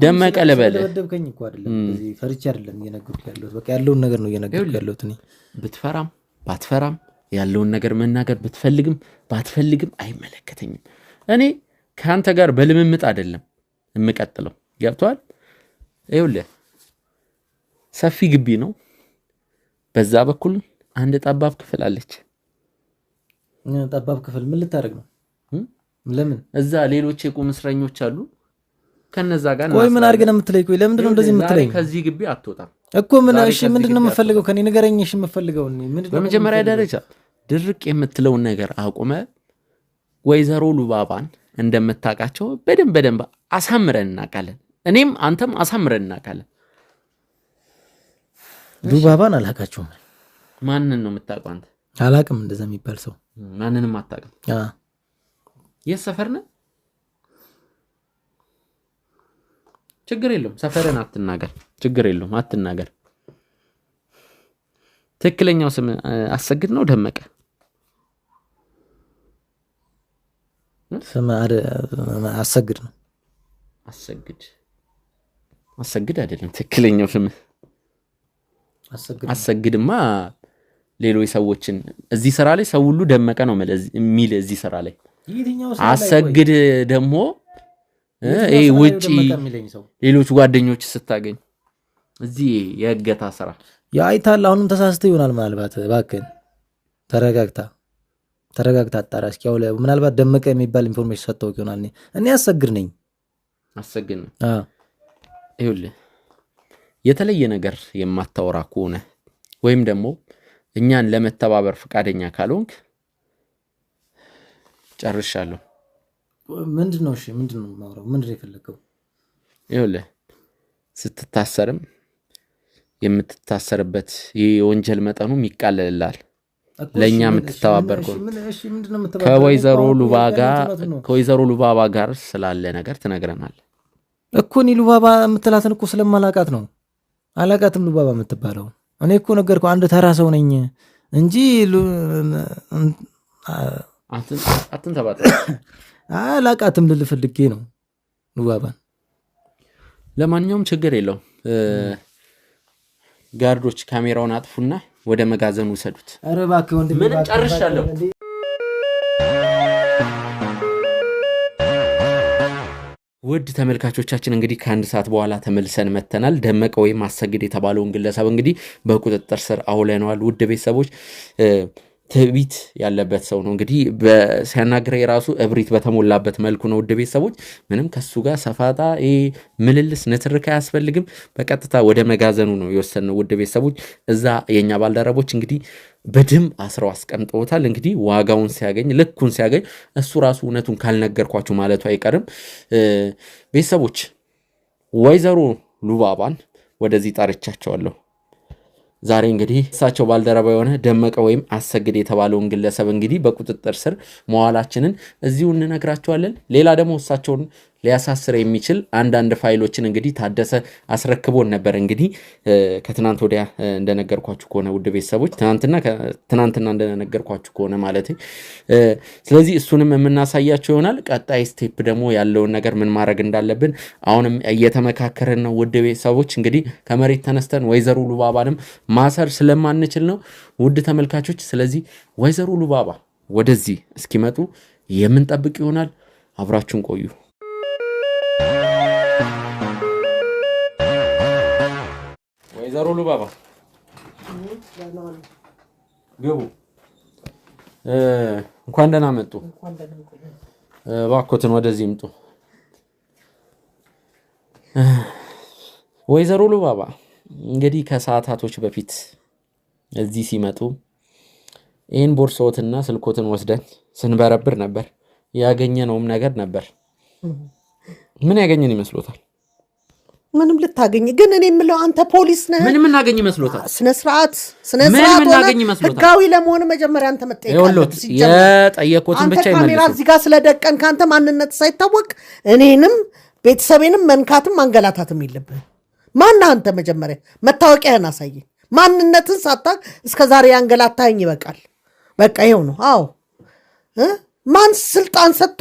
ደመቀ ለበለ ደብደብከኝ እኮ አይደለም እንደዚህ ፈርቻ አይደለም እየነገርኩ ያለሁት። በቃ ያለውን ነገር ነው እየነገርኩ ያለሁት። እኔ ብትፈራም ባትፈራም ያለውን ነገር መናገር ብትፈልግም ባትፈልግም አይመለከተኝም። እኔ ከአንተ ጋር በልምምጥ አይደለም የምቀጥለው። ገብቶሃል? ይኸውልህ ሰፊ ግቢ ነው። በዛ በኩል አንድ ጠባብ ክፍል አለች። ጠባብ ክፍል ምን ልታደርግ ነው? ለምን? እዛ ሌሎች የቁም እስረኞች አሉ። ከነዛ ጋር ቆይ ምን አድርገህ ነው የምትለኝ? ቆይ ለምንድን ነው እንደዚህ የምትለኝ? ከዚህ ግቢ አትወጣም እኮ ምን? እሺ ምንድን ነው የምፈልገው ከኔ? ንገረኝ። እሺ የምፈልገው ምንድን ነው? በመጀመሪያ ደረጃ ድርቅ የምትለውን ነገር አቁመ ወይዘሮ ሉባባን እንደምታውቃቸው በደንብ አሳምረን እናውቃለን። እኔም አንተም አሳምረን እናውቃለን። ሉባባን አላውቃቸውም። ማንን ነው የምታውቀው አንተ? አላውቅም። እንደዛ የሚባል ሰው ማንንም አታውቅም? የት ሰፈር ነህ? ችግር የለውም ሰፈርን አትናገር። ችግር የለውም አትናገር። ትክክለኛው ስም አሰግድ ነው ደመቀ? ስም አሰግድ ነው። አሰግድ አይደለም ትክክለኛው ስም። አሰግድማ ሌሎች ሰዎችን እዚህ ስራ ላይ ሰው ሁሉ ደመቀ ነው የሚል እዚህ ስራ ላይ አሰግድ ደግሞ ውጪ ሌሎች ጓደኞች ስታገኝ እዚህ የእገታ ስራ ያይታል። አሁንም ተሳስተህ ይሆናል ምናልባት። እባክህን ተረጋግታ አጣራ እስኪ። ያው ምናልባት ደመቀ የሚባል ኢንፎርሜሽን ሰጥተው ይሆናል። እኔ አሰግድ ነኝ። አሰግድ ነው። ይኸውልህ የተለየ ነገር የማታወራ ከሆነ ወይም ደግሞ እኛን ለመተባበር ፈቃደኛ ካልሆንክ ጨርሻለሁ። ምንድነው? እሺ ምንድነው ማውራው? ምንድነው የፈለከው? ይኸውልህ ስትታሰርም የምትታሰርበት የወንጀል መጠኑም ይቃለላል። ለኛ የምትተባበር ከወይዘሮ ሉባባ ጋር ስላለ ነገር ትነግረናል እኮ። እኔ ሉባባ የምትላትን እኮ ስለማላቃት ነው። አላቃትም ሉባባ የምትባለው። እኔ እኮ ነገርኩ አንድ ተራ ሰው ነኝ እንጂ አትንተባተ አላቃትም ልል ፈልጌ ነው ሉባባን። ለማንኛውም ችግር የለውም። ጋርዶች ካሜራውን አጥፉና ወደ መጋዘኑ ወሰዱት። አረ እባክህ ወንድም ምን ጨርሻለሁ። ውድ ተመልካቾቻችን እንግዲህ ከአንድ ሰዓት በኋላ ተመልሰን መተናል። ደመቀ ወይም አሰግድ የተባለውን ግለሰብ እንግዲህ በቁጥጥር ስር አውለነዋል። ውድ ቤተሰቦች ትዕቢት ያለበት ሰው ነው እንግዲህ ሲያናግረው የራሱ እብሪት በተሞላበት መልኩ ነው። ውድ ቤተሰቦች ምንም ከሱ ጋር ሰፋጣ ምልልስ ንትርክ አያስፈልግም። በቀጥታ ወደ መጋዘኑ ነው የወሰነው። ውድ ቤተሰቦች እዛ የኛ ባልደረቦች እንግዲህ በደንብ አስረው አስቀምጠውታል። እንግዲህ ዋጋውን ሲያገኝ ልኩን ሲያገኝ እሱ ራሱ እውነቱን ካልነገርኳችሁ ማለቱ አይቀርም። ቤተሰቦች ወይዘሮ ሉባባን ወደዚህ ጠርቻቸዋለሁ። ዛሬ እንግዲህ እሳቸው ባልደረባ የሆነ ደመቀ ወይም አሰግድ የተባለውን ግለሰብ እንግዲህ በቁጥጥር ስር መዋላችንን እዚሁ እንነግራቸዋለን። ሌላ ደግሞ እሳቸውን ሊያሳስር የሚችል አንዳንድ ፋይሎችን እንግዲህ ታደሰ አስረክቦን ነበር። እንግዲህ ከትናንት ወዲያ እንደነገርኳችሁ ከሆነ ውድ ቤተሰቦች ትናንትና እንደነገርኳችሁ ከሆነ ማለት ስለዚህ እሱንም የምናሳያቸው ይሆናል። ቀጣይ ስቴፕ ደግሞ ያለውን ነገር ምን ማድረግ እንዳለብን አሁንም እየተመካከረን ነው። ውድ ቤተሰቦች እንግዲህ ከመሬት ተነስተን ወይዘሮ ሉባባንም ማሰር ስለማንችል ነው ውድ ተመልካቾች። ስለዚህ ወይዘሮ ሉባባ ወደዚህ እስኪመጡ የምንጠብቅ ይሆናል። አብራችሁን ቆዩ። ወይዘሮ ሉባባ ግቡ። እንኳን ደህና መጡ። እባክዎትን ወደዚህ ይምጡ። ወይዘሮ ሉባባ እንግዲህ ከሰዓታቶች በፊት እዚህ ሲመጡ ይህን ቦርሳዎትና ስልኮትን ወስደን ስንበረብር ነበር። ያገኘነውም ነገር ነበር። ምን ያገኘን ይመስሎታል? ምንም ልታገኝ ግን እኔ የምለው አንተ ፖሊስ ነህ። ምንም እናገኝ ይመስሎታል? ስነ ስርዓት ህጋዊ ለመሆን መጀመሪያ አንተ መጠየቅ አለብህ። የጠየቁትን ብቻ ይመልሱ። ካሜራ እዚህ ጋር ስለደቀን ካንተ ማንነት ሳይታወቅ እኔንም ቤተሰቤንም መንካትም ማንገላታትም የለብህ። ማን አንተ? መጀመሪያ መታወቂያህን አሳየኝ። ማንነትን ሳታውቅ እስከዛሬ ያንገላታኝ ይበቃል። በቃ ይሄው ነው። አዎ ማን ስልጣን ሰጥቶ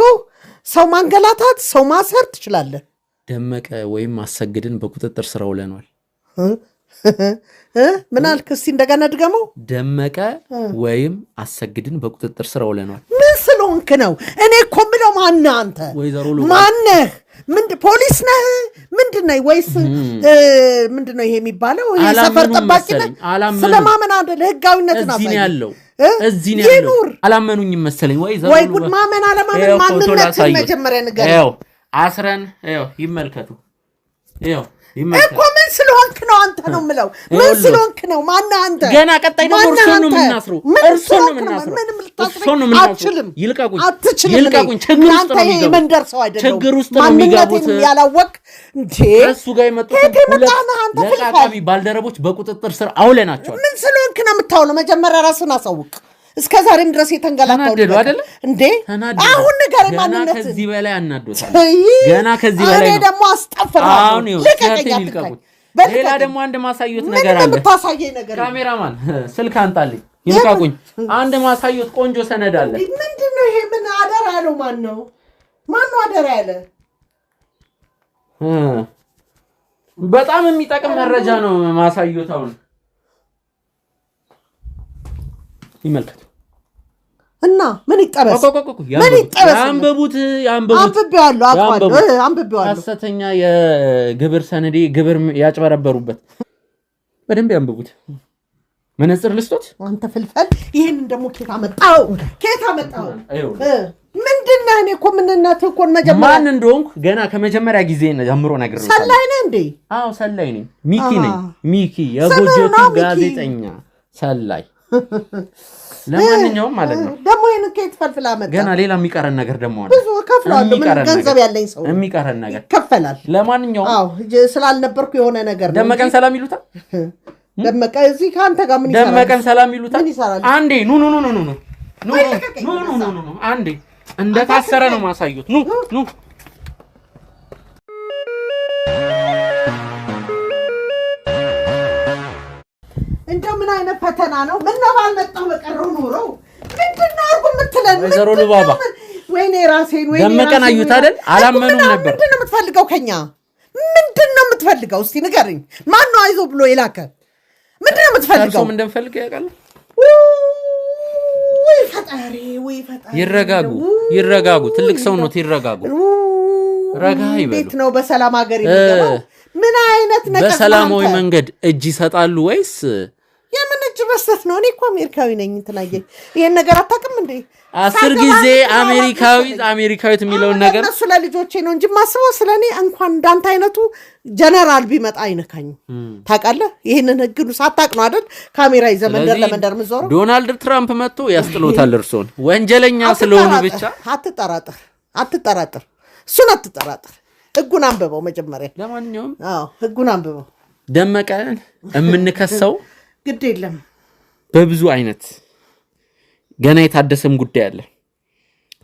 ሰው ማንገላታት ሰው ማሰር ትችላለህ? ደመቀ ወይም አሰግድን በቁጥጥር ስር አውለናል። ምን አልክ? እስቲ እንደገና ድገመው። ደመቀ ወይም አሰግድን በቁጥጥር ስር አውለናል። ምን ስለሆንክ ነው? እኔ እኮ የምለው ማነህ አንተ? ማነህ? ፖሊስ ነህ? ምንድን ነህ? ወይስ ምንድን ነው ይሄ የሚባለው? የሰፈር ጠባቂ ነህ? ስለማመን አይደለ ህጋዊነትን አሳይ። እዚህ ነው ያለው። አላመኑኝም መሰለኝ። ወይ ጉድ! ማመን አለማመን ማንነትን መጀመሪያ ንገረኝ። አስረን ይመልከቱ። እኮ ምን ስለሆንክ ነው አንተ ነው የምለው ምን ስለሆንክ ነው ማነህ አንተ ገና ቀጣይ ደግሞ እርሶን ነው የምናስረው አትችልም ይልቀቁኝ ችግር ውስጥ ነው የሚገቡት መንደርሰው አይደለም ችግር ውስጥ ነው የሚገቡት ያላወቅ እንዴ እሱ ጋር የመጡት ለቃቃሚ ባልደረቦች በቁጥጥር ስር አውለናቸዋል ምን ስለሆንክ ነው የምታውለው መጀመሪያ ራስን አሳውቅ እስከ ዛሬም ድረስ የተንገላታው አይደል እንዴ አሁን ነገር ማንነት ከዚህ በላይ አናዶታል ገና ከዚህ በላይ እኔ ደግሞ አስጠፍራለሁ ሌላ ደግሞ አንድ ማሳየት ነገር አለ ምታሳየኝ ነገር ካሜራማን ስልክ አንጣልኝ ይልቃቁኝ አንድ ማሳየት ቆንጆ ሰነድ አለ ምንድነው ይሄ ምን አደራ ያለው ማን ነው አደራ ያለ በጣም የሚጠቅም መረጃ ነው ማሳየት አሁን ይመልከቱ እና ምን ይጠበስ አንብቤዋለሁ ሐሰተኛ የግብር ሰነዴ ግብር ያጭበረበሩበት በደንብ ያንብቡት መነጽር ልስጦት አንተ ፍልፈል ይሄን ደግሞ ኬታ መጣው ምንድነው እኔ እኮ ምንነት እኮ መጀመሪያ ማን እንደሆንኩ ገና ከመጀመሪያ ጊዜ ጀምሮ ነግሬው ሰላይ ነህ እንዴ አዎ ሰላይ ነኝ ሚኪ የጎጆቲ ጋዜጠኛ ሰላይ ለማንኛውም ማለት ነው ደግሞ ይሄን ከየት ፈልፍላ መጣ ገና ሌላ የሚቀረን ነገር ደግሞ አለ ብዙ ከፍላለሁ ምን ገንዘብ ያለኝ ሰው የሚቀረን ነገር ይከፈላል ለማንኛውም አዎ ስላልነበርኩ የሆነ ነገር ነው ደመቀን ሰላም ይሉታል ደመቀ እዚህ ካንተ ጋር ምን ይሰራል ደመቀን ሰላም ይሉታል አንዴ ኑ አንዴ እንደታሰረ ነው ማሳየት ኑ እንደው ምን አይነት ፈተና ነው ምን ነው ባልመጣው በቀረው ኑሮ ምንድነው አርጉ የምትለን ወይዘሮ ሉባባ ወይኔ ራሴን ደመቀን አዩት አይደል አላመኑም ነበር ምንድነው የምትፈልገው ከኛ ምንድነው የምትፈልገው እስቲ ንገረኝ ማን ነው አይዞ ብሎ የላከ ምንድነው የምትፈልገው ምን እንደምፈልግ ያውቃል ወይ ፈጣሪ ይረጋጉ ትልቅ ሰው ነው ይረጋጉ ረጋ ይበሉ ቤት ነው በሰላም ሀገር ይገባው ምን አይነት ነገር በሰላማዊ መንገድ እጅ ይሰጣሉ ወይስ የምን እጅ መስጠት ነው እኔ እኮ አሜሪካዊ ነኝ እንትናየ ይሄን ነገር አታውቅም እንዴ 10 ጊዜ አሜሪካዊት የሚለውን ነገር እሱ ለልጆቼ ነው እንጂ ማስበው ስለኔ እንኳን እንዳንተ አይነቱ ጀነራል ቢመጣ አይነካኝ ታውቃለህ ይሄንን ህግኑ ሳታውቅ ነው አይደል ካሜራ ይዘህ መንደር ለመንደር ምዞረው ዶናልድ ትራምፕ መጥቶ ያስጥሎታል እርሶን ወንጀለኛ ስለሆኑ ብቻ አትጠራጠር እሱን አትጠራጠር ህጉን አንብበው መጀመሪያ ለማንኛውም ህጉን አንብበው ደመቀን የምንከሰው ግድ የለም በብዙ አይነት ገና የታደሰም ጉዳይ አለ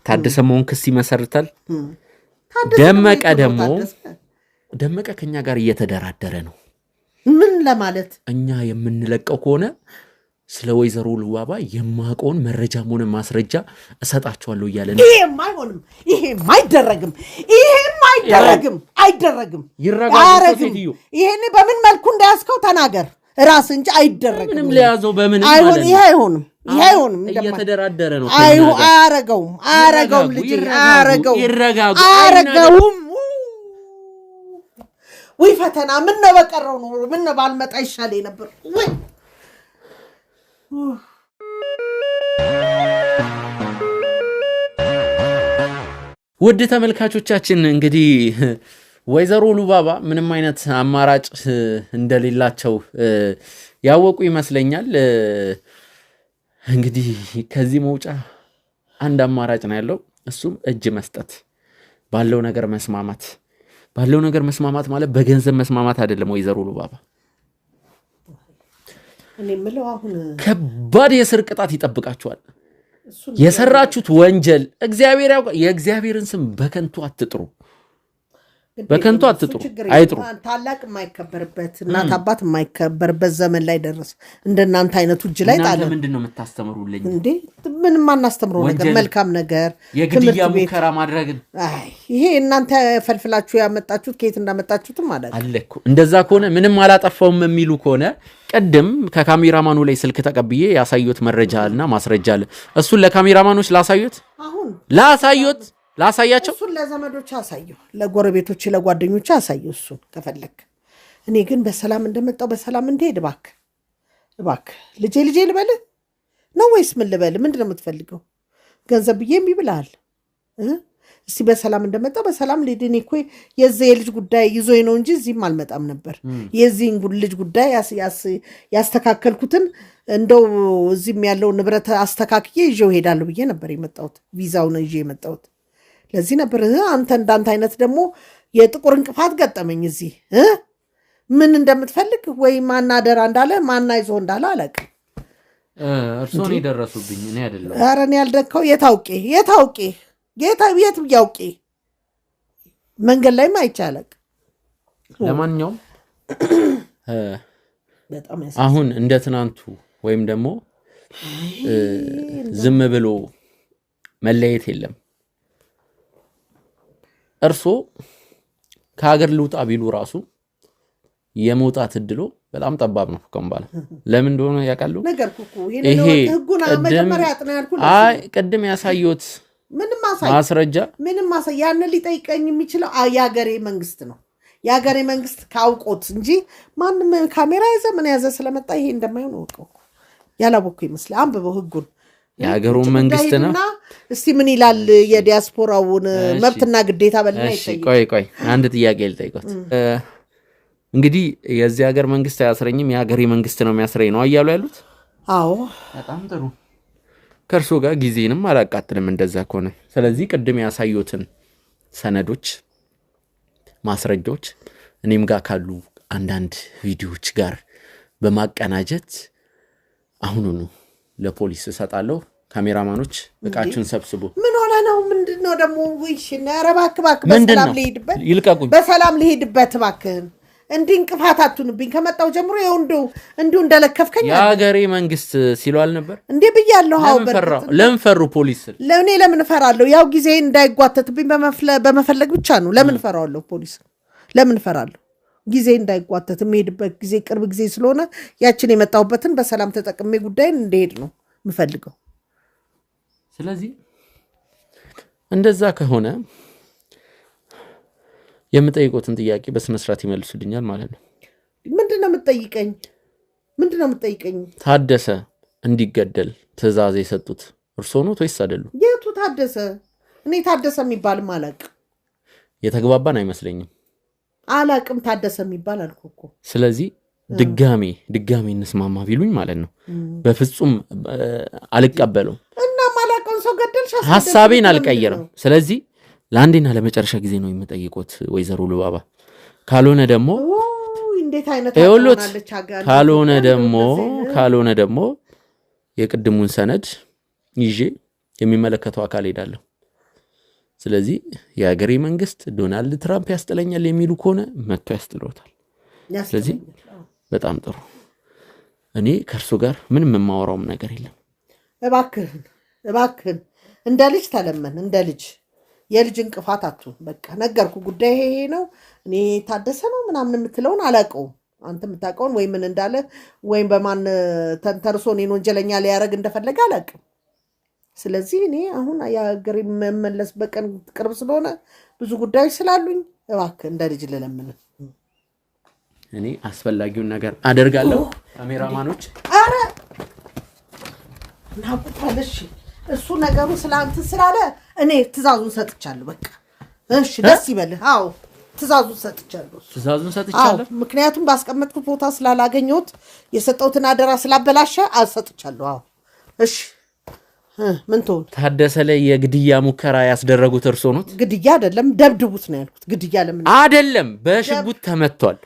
ታደሰመውን ክስ ይመሰርታል ደመቀ ከኛ ጋር እየተደራደረ ነው ምን ለማለት እኛ የምንለቀው ከሆነ ስለ ወይዘሮ ሉባባ የማቆን መረጃም ሆነ ማስረጃ እሰጣቸዋለሁ እያለ ነው ይሄም አይደረግም ይሄን በምን መልኩ እንዳያስከው ተናገር ራስ እንጂ አይደረግም ምንም ለያዘው በምን አይሆን ይሄ አይሆንም እየተደራደረ ነው አያረገውም ልጅ አያረገውም ወይ ፈተና ምን ነው በቀረው ነው ምን ነው ባልመጣ ይሻለኝ ነበር ወይ ውድ ተመልካቾቻችን እንግዲህ ወይዘሮ ሉባባ ምንም አይነት አማራጭ እንደሌላቸው ያወቁ ይመስለኛል እንግዲህ ከዚህ መውጫ አንድ አማራጭ ነው ያለው እሱም እጅ መስጠት ባለው ነገር መስማማት ማለት በገንዘብ መስማማት አይደለም ወይዘሮ ሉባባ እኔ ምለው አሁን ከባድ የስር ቅጣት ይጠብቃችኋል የሰራችሁት ወንጀል እግዚአብሔር የእግዚአብሔርን ስም በከንቱ አትጥሩ አይጥሩ ታላቅ የማይከበርበት እናት አባት የማይከበርበት ዘመን ላይ ደረስ እንደናንተ አይነቱ እጅ ላይ ጣለ ምንድነው የምታስተምሩልኝ እንዴ ምንም አናስተምረው ነገር መልካም ነገር የግድያ ሙከራ ማድረግ ይሄ እናንተ ፈልፍላችሁ ያመጣችሁት ከየት እንዳመጣችሁትም ማለት አለኩ እንደዛ ከሆነ ምንም አላጠፋውም የሚሉ ከሆነ ቀደም ከካሜራማኑ ላይ ስልክ ተቀብዬ ያሳዩት መረጃና ማስረጃ አለ እሱን ለካሜራማኖች ላሳያቸው እሱን ለዘመዶች አሳየው ለጎረቤቶች ለጓደኞች አሳየው እሱን ከፈለክ እኔ ግን በሰላም እንደመጣው በሰላም እንድሄድ እባክህ ልጄ ልበልህ ነው ወይስ ምን ልበልህ ምንድነው የምትፈልገው ገንዘብ ብዬ የሚብልሃል እስቲ በሰላም እንደመጣው በሰላም ልድን እኮ የዚህ የልጅ ጉዳይ ይዞኝ ነው እንጂ እዚህም አልመጣም ነበር። የዚህን ልጅ ጉዳይ ያስተካከልኩትን እንደው እዚህም ያለው ንብረት አስተካክዬ ይዤው ሄዳለሁ ብዬ ነበር የመጣሁት። ቪዛውን ይዤ የመጣሁት ለዚህ ነበር። አንተ እንዳንተ አይነት ደግሞ የጥቁር እንቅፋት ገጠመኝ እዚህ ምን እንደምትፈልግ ወይ ማን አደራ እንዳለ ማን አይዞ እንዳለ አላውቅም። እርሶን ይደረሱብኝ እኔ አይደለም። ኧረ እኔ ያልደከው የታውቄ ጌታ ቤት ያውቄ መንገድ ላይም አይቻለቅ። ለማንኛውም አሁን እንደ ትናንቱ ወይም ደግሞ ዝም ብሎ መለየት የለም። እርሶ ከሀገር ልውጣ ቢሉ ራሱ የመውጣት እድሎ በጣም ጠባብ ነው። ከምባለ ለምን እንደሆነ ያውቃሉ? ይሄ ህጉና መጀመሪያ ያጥና ያልኩ ቅድም ያሳዩት ማስረጃ ምንም ያን ሊጠይቀኝ የሚችለው የሀገሬ መንግስት ነው። የሀገሬ መንግስት ካውቆት እንጂ ማንም ካሜራ ያዘ ምን ያዘ ስለመጣ ይሄ እንደማይሆን ወቀው ያላወኩ ይመስል አንብበው ህጉን የሀገሩ መንግስት ነው። እስቲ ምን ይላል የዲያስፖራውን መብትና ግዴታ በልና ይጠይቅ። ቆይ አንድ ጥያቄ ልጠይቆት። እንግዲህ የዚህ ሀገር መንግስት አያስረኝም የሀገሬ መንግስት ነው የሚያስረኝ ነው እያሉ ያሉት? አዎ በጣም ጥሩ። ከእርሶ ጋር ጊዜንም አላቃጥልም እንደዛ ከሆነ። ስለዚህ ቅድም ያሳዩትን ሰነዶች ማስረጃዎች እኔም ጋር ካሉ አንዳንድ ቪዲዮዎች ጋር በማቀናጀት አሁኑኑ ለፖሊስ እሰጣለሁ። ካሜራማኖች እቃችሁን ሰብስቡ። ምን ሆነ ነው? ምንድነው ደግሞ? ወይሽ ነረባክ በሰላም ልሄድበት ይልቀቁኝ። በሰላም ልሄድበት ባክህን። እንድንቅፋታቱንብኝ ከመጣው ጀምሮ እንዲሁ እንደለከፍከኝ የሀገሬ መንግስት ሲሉ አልነበር እንዴ ብያለሁ። ለምን ፈሩ ፖሊስ? ለኔ ለምን ፈራለሁ? ያው ጊዜ እንዳይጓተትብኝ በመፈለግ ብቻ ነው። ለምን ፈራለሁ ፖሊስ? ለምን ፈራለሁ? ጊዜ እንዳይጓተት የምሄድበት ጊዜ ቅርብ ጊዜ ስለሆነ ያችን የመጣሁበትን በሰላም ተጠቅሜ ጉዳይን እንደሄድ ነው የምፈልገው። ስለዚህ እንደዛ ከሆነ የምጠይቆትን ጥያቄ በስነ ስርዓት ይመልሱልኛል ማለት ነው። ምንድነው የምትጠይቀኝ? ታደሰ እንዲገደል ትዕዛዝ የሰጡት እርሶ ነው ወይስ አይደሉ? የቱ ታደሰ? እኔ ታደሰ የሚባልም አላውቅም። የተግባባን አይመስለኝም። አላውቅም ታደሰ የሚባል አልኩ እኮ። ስለዚህ ድጋሜ እንስማማ ቢሉኝ ማለት ነው በፍጹም አልቀበለውም እና ማላውቀውን ሰው ገደልሽ? ሐሳቤን አልቀየርም። ስለዚህ ለአንዴና ለመጨረሻ ጊዜ ነው የምጠይቆት ወይዘሮ ሉባባ። ካልሆነ ደግሞ እንዴት አይነት አለች ሀገር? ካልሆነ ደግሞ የቅድሙን ሰነድ ይዤ የሚመለከተው አካል ሄዳለሁ። ስለዚህ የሀገሬ መንግስት ዶናልድ ትራምፕ ያስጥለኛል የሚሉ ከሆነ መጥቶ ያስጥሎታል። ስለዚህ በጣም ጥሩ። እኔ ከእርሱ ጋር ምንም የማወራውም ነገር የለም። እባክህን እንደ ልጅ ተለመን፣ እንደ ልጅ የልጅ እንቅፋት አትሁን። በቃ ነገርኩ። ጉዳይ ይሄ ነው። እኔ ታደሰ ነው ምናምን የምትለውን አላውቀውም። አንተ የምታውቀውን ወይ ምን እንዳለ ወይም በማን ተንተርሶ እኔን ወንጀለኛ ሊያደርግ እንደፈለገ አላውቅም። ስለዚህ እኔ አሁን የሀገሬ መመለስ በቀን ቅርብ ስለሆነ ብዙ ጉዳዮች ስላሉኝ እባክህ እንደ ልጅ ልለምን። እኔ አስፈላጊውን ነገር አደርጋለሁ። ካሜራማኖች አረ ናቁታለሽ። እሱ ነገሩ ስላንተ ስላለ እኔ ትዕዛዙን ሰጥቻለሁ። በቃ እሺ ደስ ይበልህ። አዎ ትዕዛዙን ሰጥቻለሁ። ምክንያቱም ባስቀመጥኩት ቦታ ስላላገኘሁት የሰጠሁትን አደራ ስላበላሸ አሰጥቻለሁ። አዎ እሺ ምን ትሆን? ታደሰ ላይ የግድያ ሙከራ ያስደረጉት እርሶ ኖት? ግድያ አይደለም ደብድቡት ነው ያልኩት። ግድያ ለምን አይደለም፣ በሽጉጥ ተመቷል።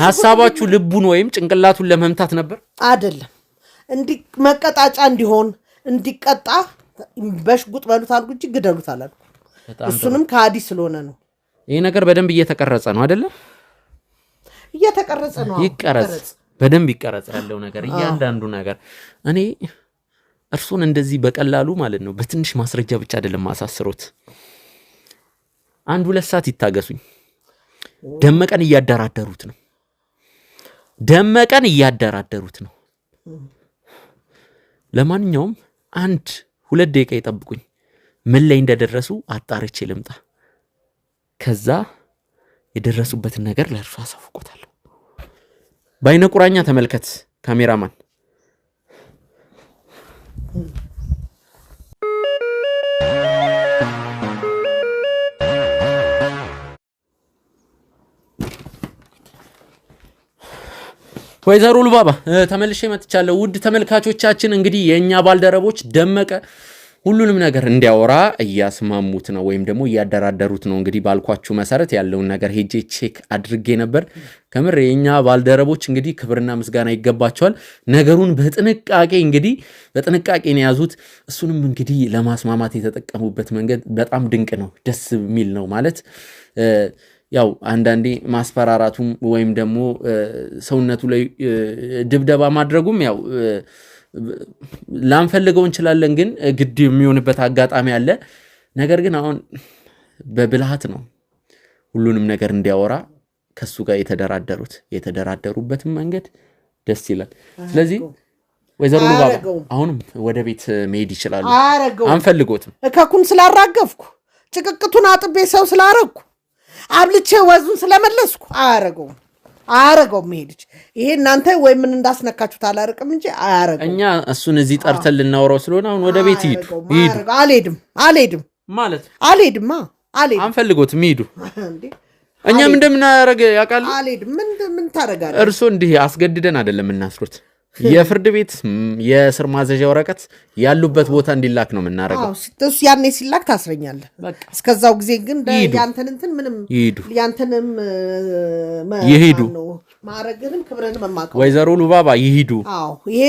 ሐሳባችሁ ልቡን ወይም ጭንቅላቱን ለመምታት ነበር? አይደለም፣ መቀጣጫ እንዲሆን እንዲቀጣ በሽጉጥ በሉት አልኩ እንጂ ግደሉት አላልኩ። እሱንም ከአዲ ስለሆነ ነው። ይሄ ነገር በደንብ እየተቀረጸ ነው አይደለ? እየተቀረጸ ነው። ይቀረጽ፣ በደንብ ይቀረጽ ያለው ነገር እያንዳንዱ ነገር። እኔ እርሱን እንደዚህ በቀላሉ ማለት ነው በትንሽ ማስረጃ ብቻ አይደለም ማሳስሮት። 1-2 ሰዓት ይታገሱኝ። ደመቀን እያደራደሩት ነው። ለማንኛውም 1-2 ደቂቃ ይጠብቁኝ። ምን ላይ እንደደረሱ አጣርቼ ልምጣ። ከዛ የደረሱበትን ነገር ለእርሱ አሳውቆታለሁ። በአይነ ቁራኛ ተመልከት ካሜራማን። ወይዘሮ ሉባባ ተመልሼ መጥቻለሁ። ውድ ተመልካቾቻችን እንግዲህ የኛ ባልደረቦች ደመቀ ሁሉንም ነገር እንዲያወራ እያስማሙት ነው ወይም ደግሞ እያደራደሩት ነው። እንግዲህ ባልኳችሁ መሰረት ያለውን ነገር ሄጄ ቼክ አድርጌ ነበር። ከምር የኛ ባልደረቦች እንግዲህ ክብርና ምስጋና ይገባቸዋል። ነገሩን በጥንቃቄ ነው ያዙት። እሱንም እንግዲህ ለማስማማት የተጠቀሙበት መንገድ በጣም ድንቅ ነው፣ ደስ የሚል ነው ማለት ያው አንዳንዴ ማስፈራራቱም ወይም ደግሞ ሰውነቱ ላይ ድብደባ ማድረጉም ያው ላንፈልገው እንችላለን፣ ግን ግድ የሚሆንበት አጋጣሚ አለ። ነገር ግን አሁን በብልሃት ነው ሁሉንም ነገር እንዲያወራ ከሱ ጋር የተደራደሩበትም መንገድ ደስ ይላል። ስለዚህ ወይዘሮ ሉባባ አሁንም ወደ ቤት መሄድ ይችላሉ። አንፈልጎትም። እከኩን ስላራገፍኩ ጭቅቅቱን አጥቤ ሰው ስላረኩ አብልቼ ወዙን ስለመለስኩ አያረገውም። መሄድች ይሄ እናንተ ወይ ምን እንዳስነካችሁት አላርቅም እንጂ አያረገው። እኛ እሱን እዚህ ጠርተን ልናወራው ስለሆነ አሁን ወደ ቤት ይሄዱ። አልሄድም ማለት አልሄድማ። አንፈልጎትም፣ ይሄዱ። እኛም እንደምናረግ ያውቃል። አልሄድም። ምን ታረጋለህ? እርሶ እንዲህ አስገድደን አይደለም እናስሩት። የፍርድ ቤት የእስር ማዘዣ ወረቀት ያሉበት ቦታ እንዲላክ ነው የምናረገው። እሱ ያኔ ሲላክ ታስረኛለህ። እስከዛው ጊዜ ግን ያንተን እንትን ምንም ያንተንም ይሄዱ ማረግንም ክብርንም ማቀው ወይዘሮ ሉባባ ይሄዱ። ይሄ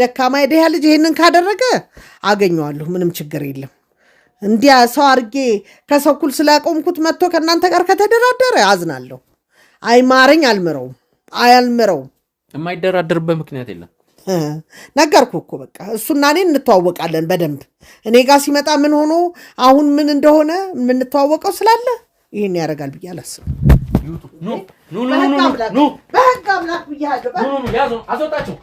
ደካማ የደሃ ልጅ ይሄንን ካደረገ አገኘዋለሁ፣ ምንም ችግር የለም። እንዲያ ሰው አርጌ ከሰው ኩል ስላቆምኩት መጥቶ ከእናንተ ጋር ከተደራደረ አዝናለሁ። አይማረኝ፣ አልምረውም። የማይደራደርበት ምክንያት የለም። ነገርኩ እኮ በቃ እሱና እኔ እንተዋወቃለን በደንብ። እኔ ጋር ሲመጣ ምን ሆኖ አሁን ምን እንደሆነ የምንተዋወቀው ስላለ ይሄን ያደርጋል ብዬ አላስብም። በህግ አምላክ ብያለሁ። አስወጣችሁ።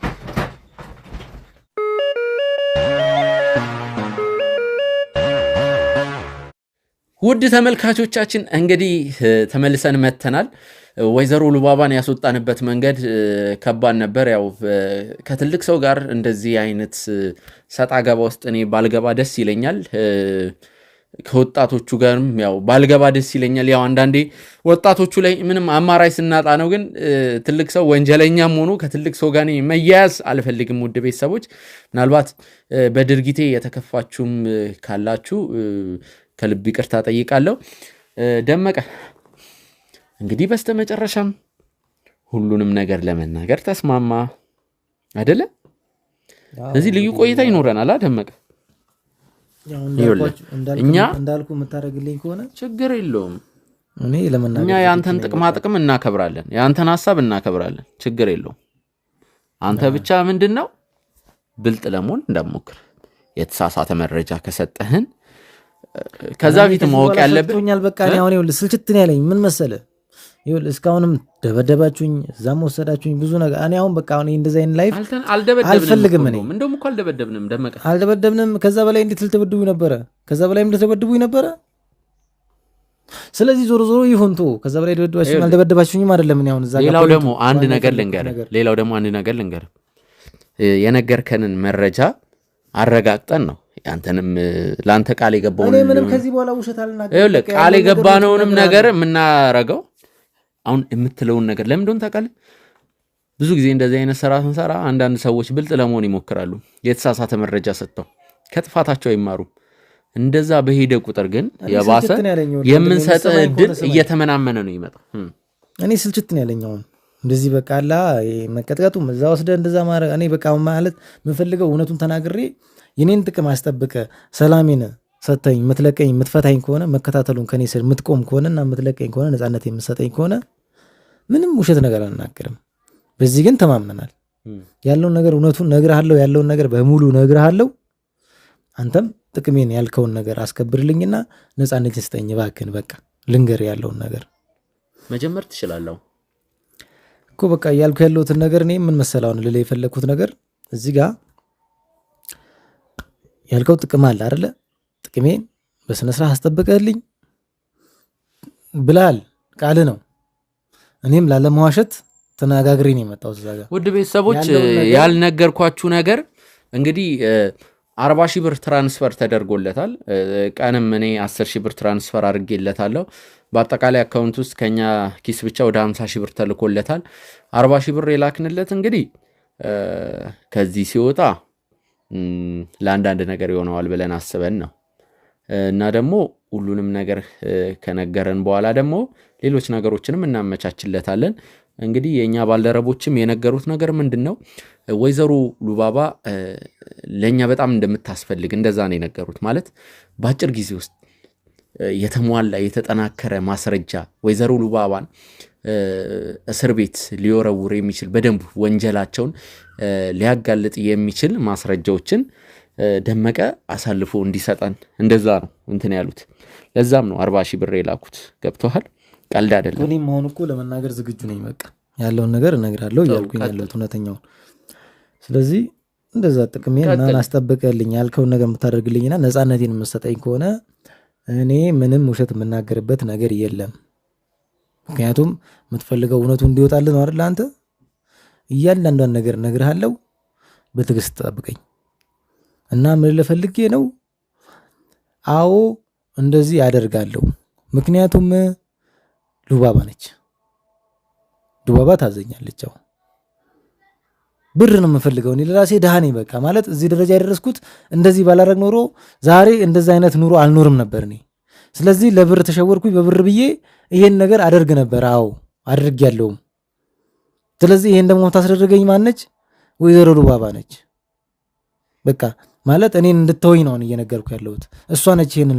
ውድ ተመልካቾቻችን እንግዲህ ተመልሰን መተናል። ወይዘሮ ሉባባን ያስወጣንበት መንገድ ከባድ ነበር። ያው ከትልቅ ሰው ጋር እንደዚህ አይነት ሰጣ ገባ ውስጥ እኔ ባልገባ ደስ ይለኛል። ከወጣቶቹ ጋርም ያው ባልገባ ደስ ይለኛል። ያው አንዳንዴ ወጣቶቹ ላይ ምንም አማራጭ ስናጣ ነው። ግን ትልቅ ሰው ወንጀለኛም ሆኖ ከትልቅ ሰው ጋር መያያዝ አልፈልግም። ውድ ቤተሰቦች ምናልባት በድርጊቴ የተከፋችሁም ካላችሁ ከልብ ይቅርታ ጠይቃለሁ። ደመቀ እንግዲህ በስተመጨረሻም ሁሉንም ነገር ለመናገር ተስማማ አይደለ? ስለዚህ ልዩ ቆይታ ይኖረናል። ደመቀ እኛ እንዳልኩ የምታደርግልኝ ከሆነ ችግር የለውም። እኛ የአንተን ጥቅም እናከብራለን፣ የአንተን ሀሳብ እናከብራለን። ችግር የለውም። አንተ ብቻ ምንድን ነው ብልጥ ለመሆን እንዳትሞክር። የተሳሳተ መረጃ ከሰጠህን ከዛ ፊት ማወቅ ያለብን በቃ እኔ አሁን ይኸውልህ ስልችት ነው ያለኝ። ምን መሰለህ ይኸውልህ እስካሁንም ደበደባችሁኝ፣ እዛም ወሰዳችሁኝ ብዙ ነገር። እኔ አሁን በቃ አሁን እንደዛ አይነት ላይፍ አልፈልግም። እኔ እንደውም እኮ አልደበደብንም ደመቀ፣ አልደበደብንም። ከዛ በላይ እንዴት ልትደበድቡኝ ነበረ? ከዛ በላይ ልትደበድቡኝ ነበረ። ስለዚህ ዞሮ ይሁንቶ ከዛ በላይ ደበደባችሁኝ አልደበደባችሁኝም አይደለም። እኔ አሁን እዛ ሌላው ደግሞ አንድ ነገር ልንገርህ፣ የነገርከንን መረጃ አረጋግጠን ነው ያንተንም ላንተ ቃል የገባውን እኔ ምንም ከዚህ በኋላ ውሸት አልናገርም። ይኸውልህ ቃል የገባነውንም ነገር የምናረገው አሁን የምትለውን ነገር ለምን እንደሆነ ታውቃለህ? ብዙ ጊዜ እንደዚህ አይነት ስራ ስንሰራ አንዳንድ ሰዎች ብልጥ ለመሆን ይሞክራሉ። የተሳሳተ መረጃ ሰጥተው ከጥፋታቸው አይማሩም። እንደዛ በሄደ ቁጥር ግን የባሰ የምንሰጥ እድል እየተመናመነ ነው ይመጣ። እኔ ስልችት ነው ያለኝ አሁን እንደዚህ በቃ አላ መቀጥቀጡ እዛ ወስደ እንደዛ ማድረግ። እኔ በቃ ማለት የምፈልገው እውነቱን ተናግሬ የኔን ጥቅም አስጠብቀ ሰላሜን ሰተኝ ምትለቀኝ ምትፈታኝ ከሆነ መከታተሉን ከኔ ስር ምትቆም ከሆነና ምትለቀኝ ከሆነ ነፃነት የምትሰጠኝ ከሆነ ምንም ውሸት ነገር አልናገርም። በዚህ ግን ተማምነናል። ያለውን ነገር እውነቱን ነግርሃለሁ፣ ያለውን ነገር በሙሉ ነግርሃለሁ። አንተም ጥቅሜን ያልከውን ነገር አስከብርልኝና ነፃነት ይስጠኝ እባክህን። በቃ ልንገር ያለውን ነገር መጀመር ትችላለህ እኮ በቃ ያልኩ ያለውትን ነገር እኔ ምን መሰላውን ልለ የፈለኩት ነገር እዚህ ጋር ያልከው ጥቅም አለ አይደለ? ጥቅሜን በስነ ስርዓት አስጠብቀህልኝ ብላል ቃል ነው። እኔም ላለመዋሸት ተነጋግሬ ነው የመጣው እዛ ጋር። ውድ ቤተሰቦች ያልነገርኳችሁ ነገር እንግዲህ 40,000 ብር ትራንስፈር ተደርጎለታል። ቀንም እኔ 10,000 ብር ትራንስፈር አድርጌለታለሁ። በአጠቃላይ አካውንት ውስጥ ከኛ ኪስ ብቻ ወደ 50 ሺህ ብር ተልኮለታል። 40 ሺህ ብር የላክንለት እንግዲህ ከዚህ ሲወጣ ለአንዳንድ ነገር ይሆነዋል ብለን አስበን ነው እና ደግሞ ሁሉንም ነገር ከነገረን በኋላ ደግሞ ሌሎች ነገሮችንም እናመቻችለታለን። እንግዲህ የኛ ባልደረቦችም የነገሩት ነገር ምንድነው ወይዘሮ ሉባባ ለኛ በጣም እንደምታስፈልግ እንደዛ ነው የነገሩት። ማለት በአጭር ጊዜ ውስጥ የተሟላ የተጠናከረ ማስረጃ ወይዘሮ ሉባባን እስር ቤት ሊወረውር የሚችል በደንብ ወንጀላቸውን ሊያጋልጥ የሚችል ማስረጃዎችን ደመቀ አሳልፎ እንዲሰጠን እንደዛ ነው እንትን ያሉት። ለዛም ነው 40 ሺህ ብር የላኩት። ገብቶሃል? ቀልድ አይደለም። እኔም አሁን እኮ ለመናገር ዝግጁ ነኝ። በቃ ያለውን ነገር እነግራለሁ እያልኩኝ ያለሁት እውነተኛው። ስለዚህ እንደዛ ጥቅሜን እና አስጠብቀልኝ ያልከውን ነገር የምታደርግልኝና ነፃነቴን የምትሰጠኝ ከሆነ እኔ ምንም ውሸት የምናገርበት ነገር የለም። ምክንያቱም የምትፈልገው እውነቱ እንዲወጣልህ ነው አይደል? አንተ እያንዳንዷን ነገር እነግርሃለሁ፣ በትዕግስት ጠብቀኝ እና ምን ልፈልጌ ነው? አዎ እንደዚህ ያደርጋለሁ። ምክንያቱም ሉባባ ነች። ሉባባ ታዘኛለች። አዎ ብር ነው የምፈልገው። እኔ ለራሴ ደሃ ነኝ። በቃ ማለት እዚህ ደረጃ ያደረስኩት እንደዚህ ባላረግ ኖሮ ዛሬ እንደዛ አይነት ኑሮ አልኖርም ነበር እኔ። ስለዚህ ለብር ተሸወርኩኝ። በብር ብዬ ይሄን ነገር አደርግ ነበር። አዎ አድርጌያለሁ። ስለዚህ ይሄን ደግሞ ታስደረገኝ ማነች? ወይዘሮ ሉባባ ነች። በቃ ማለት እኔን እንድትወኝ ነው እየነገርኩ ያለሁት። እሷ ነች ይሄንን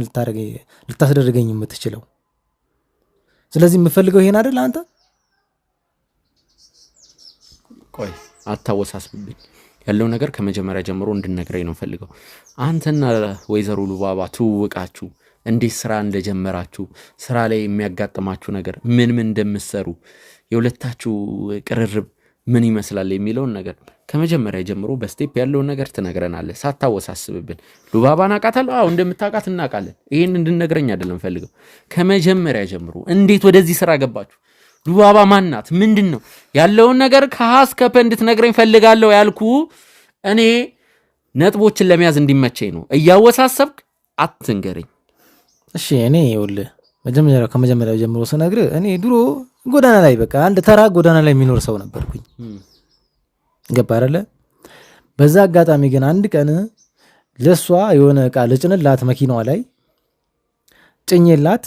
ልታስደርገኝ የምትችለው። ስለዚህ የምፈልገው ይሄን አይደል? አንተ ቆይ አታወሳስብብኝ። ያለው ነገር ከመጀመሪያ ጀምሮ እንድነግረኝ ነው ፈልገው። አንተና ወይዘሮ ሉባባ ትውውቃችሁ እንዴት ስራ እንደጀመራችሁ፣ ስራ ላይ የሚያጋጥማችሁ ነገር ምን እንደምትሰሩ፣ የሁለታችሁ ቅርርብ ምን ይመስላል የሚለውን ነገር ከመጀመሪያ ጀምሮ በስቴፕ ያለውን ነገር ትነግረናለህ ሳታወሳስብብን። ሉባባን አውቃታለሁ። አዎ እንደምታውቃት እናውቃለን። ይሄን እንድነግረኝ አይደለም ፈልገው። ከመጀመሪያ ጀምሮ እንዴት ወደዚህ ስራ ገባችሁ? ሉባባ ማናት? ምንድነው ያለውን ነገር ከሀስ ከፐ እንድትነግረኝ ፈልጋለሁ ያልኩ እኔ ነጥቦችን ለመያዝ እንዲመቸኝ ነው። እያወሳሰብክ አትንገረኝ። እሺ እኔ ይኸውልህ ከመጀመሪያው ጀምሮ ስነግርህ እኔ ድሮ ጎዳና ላይ በቃ አንድ ተራ ጎዳና ላይ የሚኖር ሰው ነበርኩኝ። ገባ አይደለ? በዛ አጋጣሚ ግን አንድ ቀን ለሷ የሆነ ዕቃ ልጭንላት መኪናዋ ላይ ጭኝላት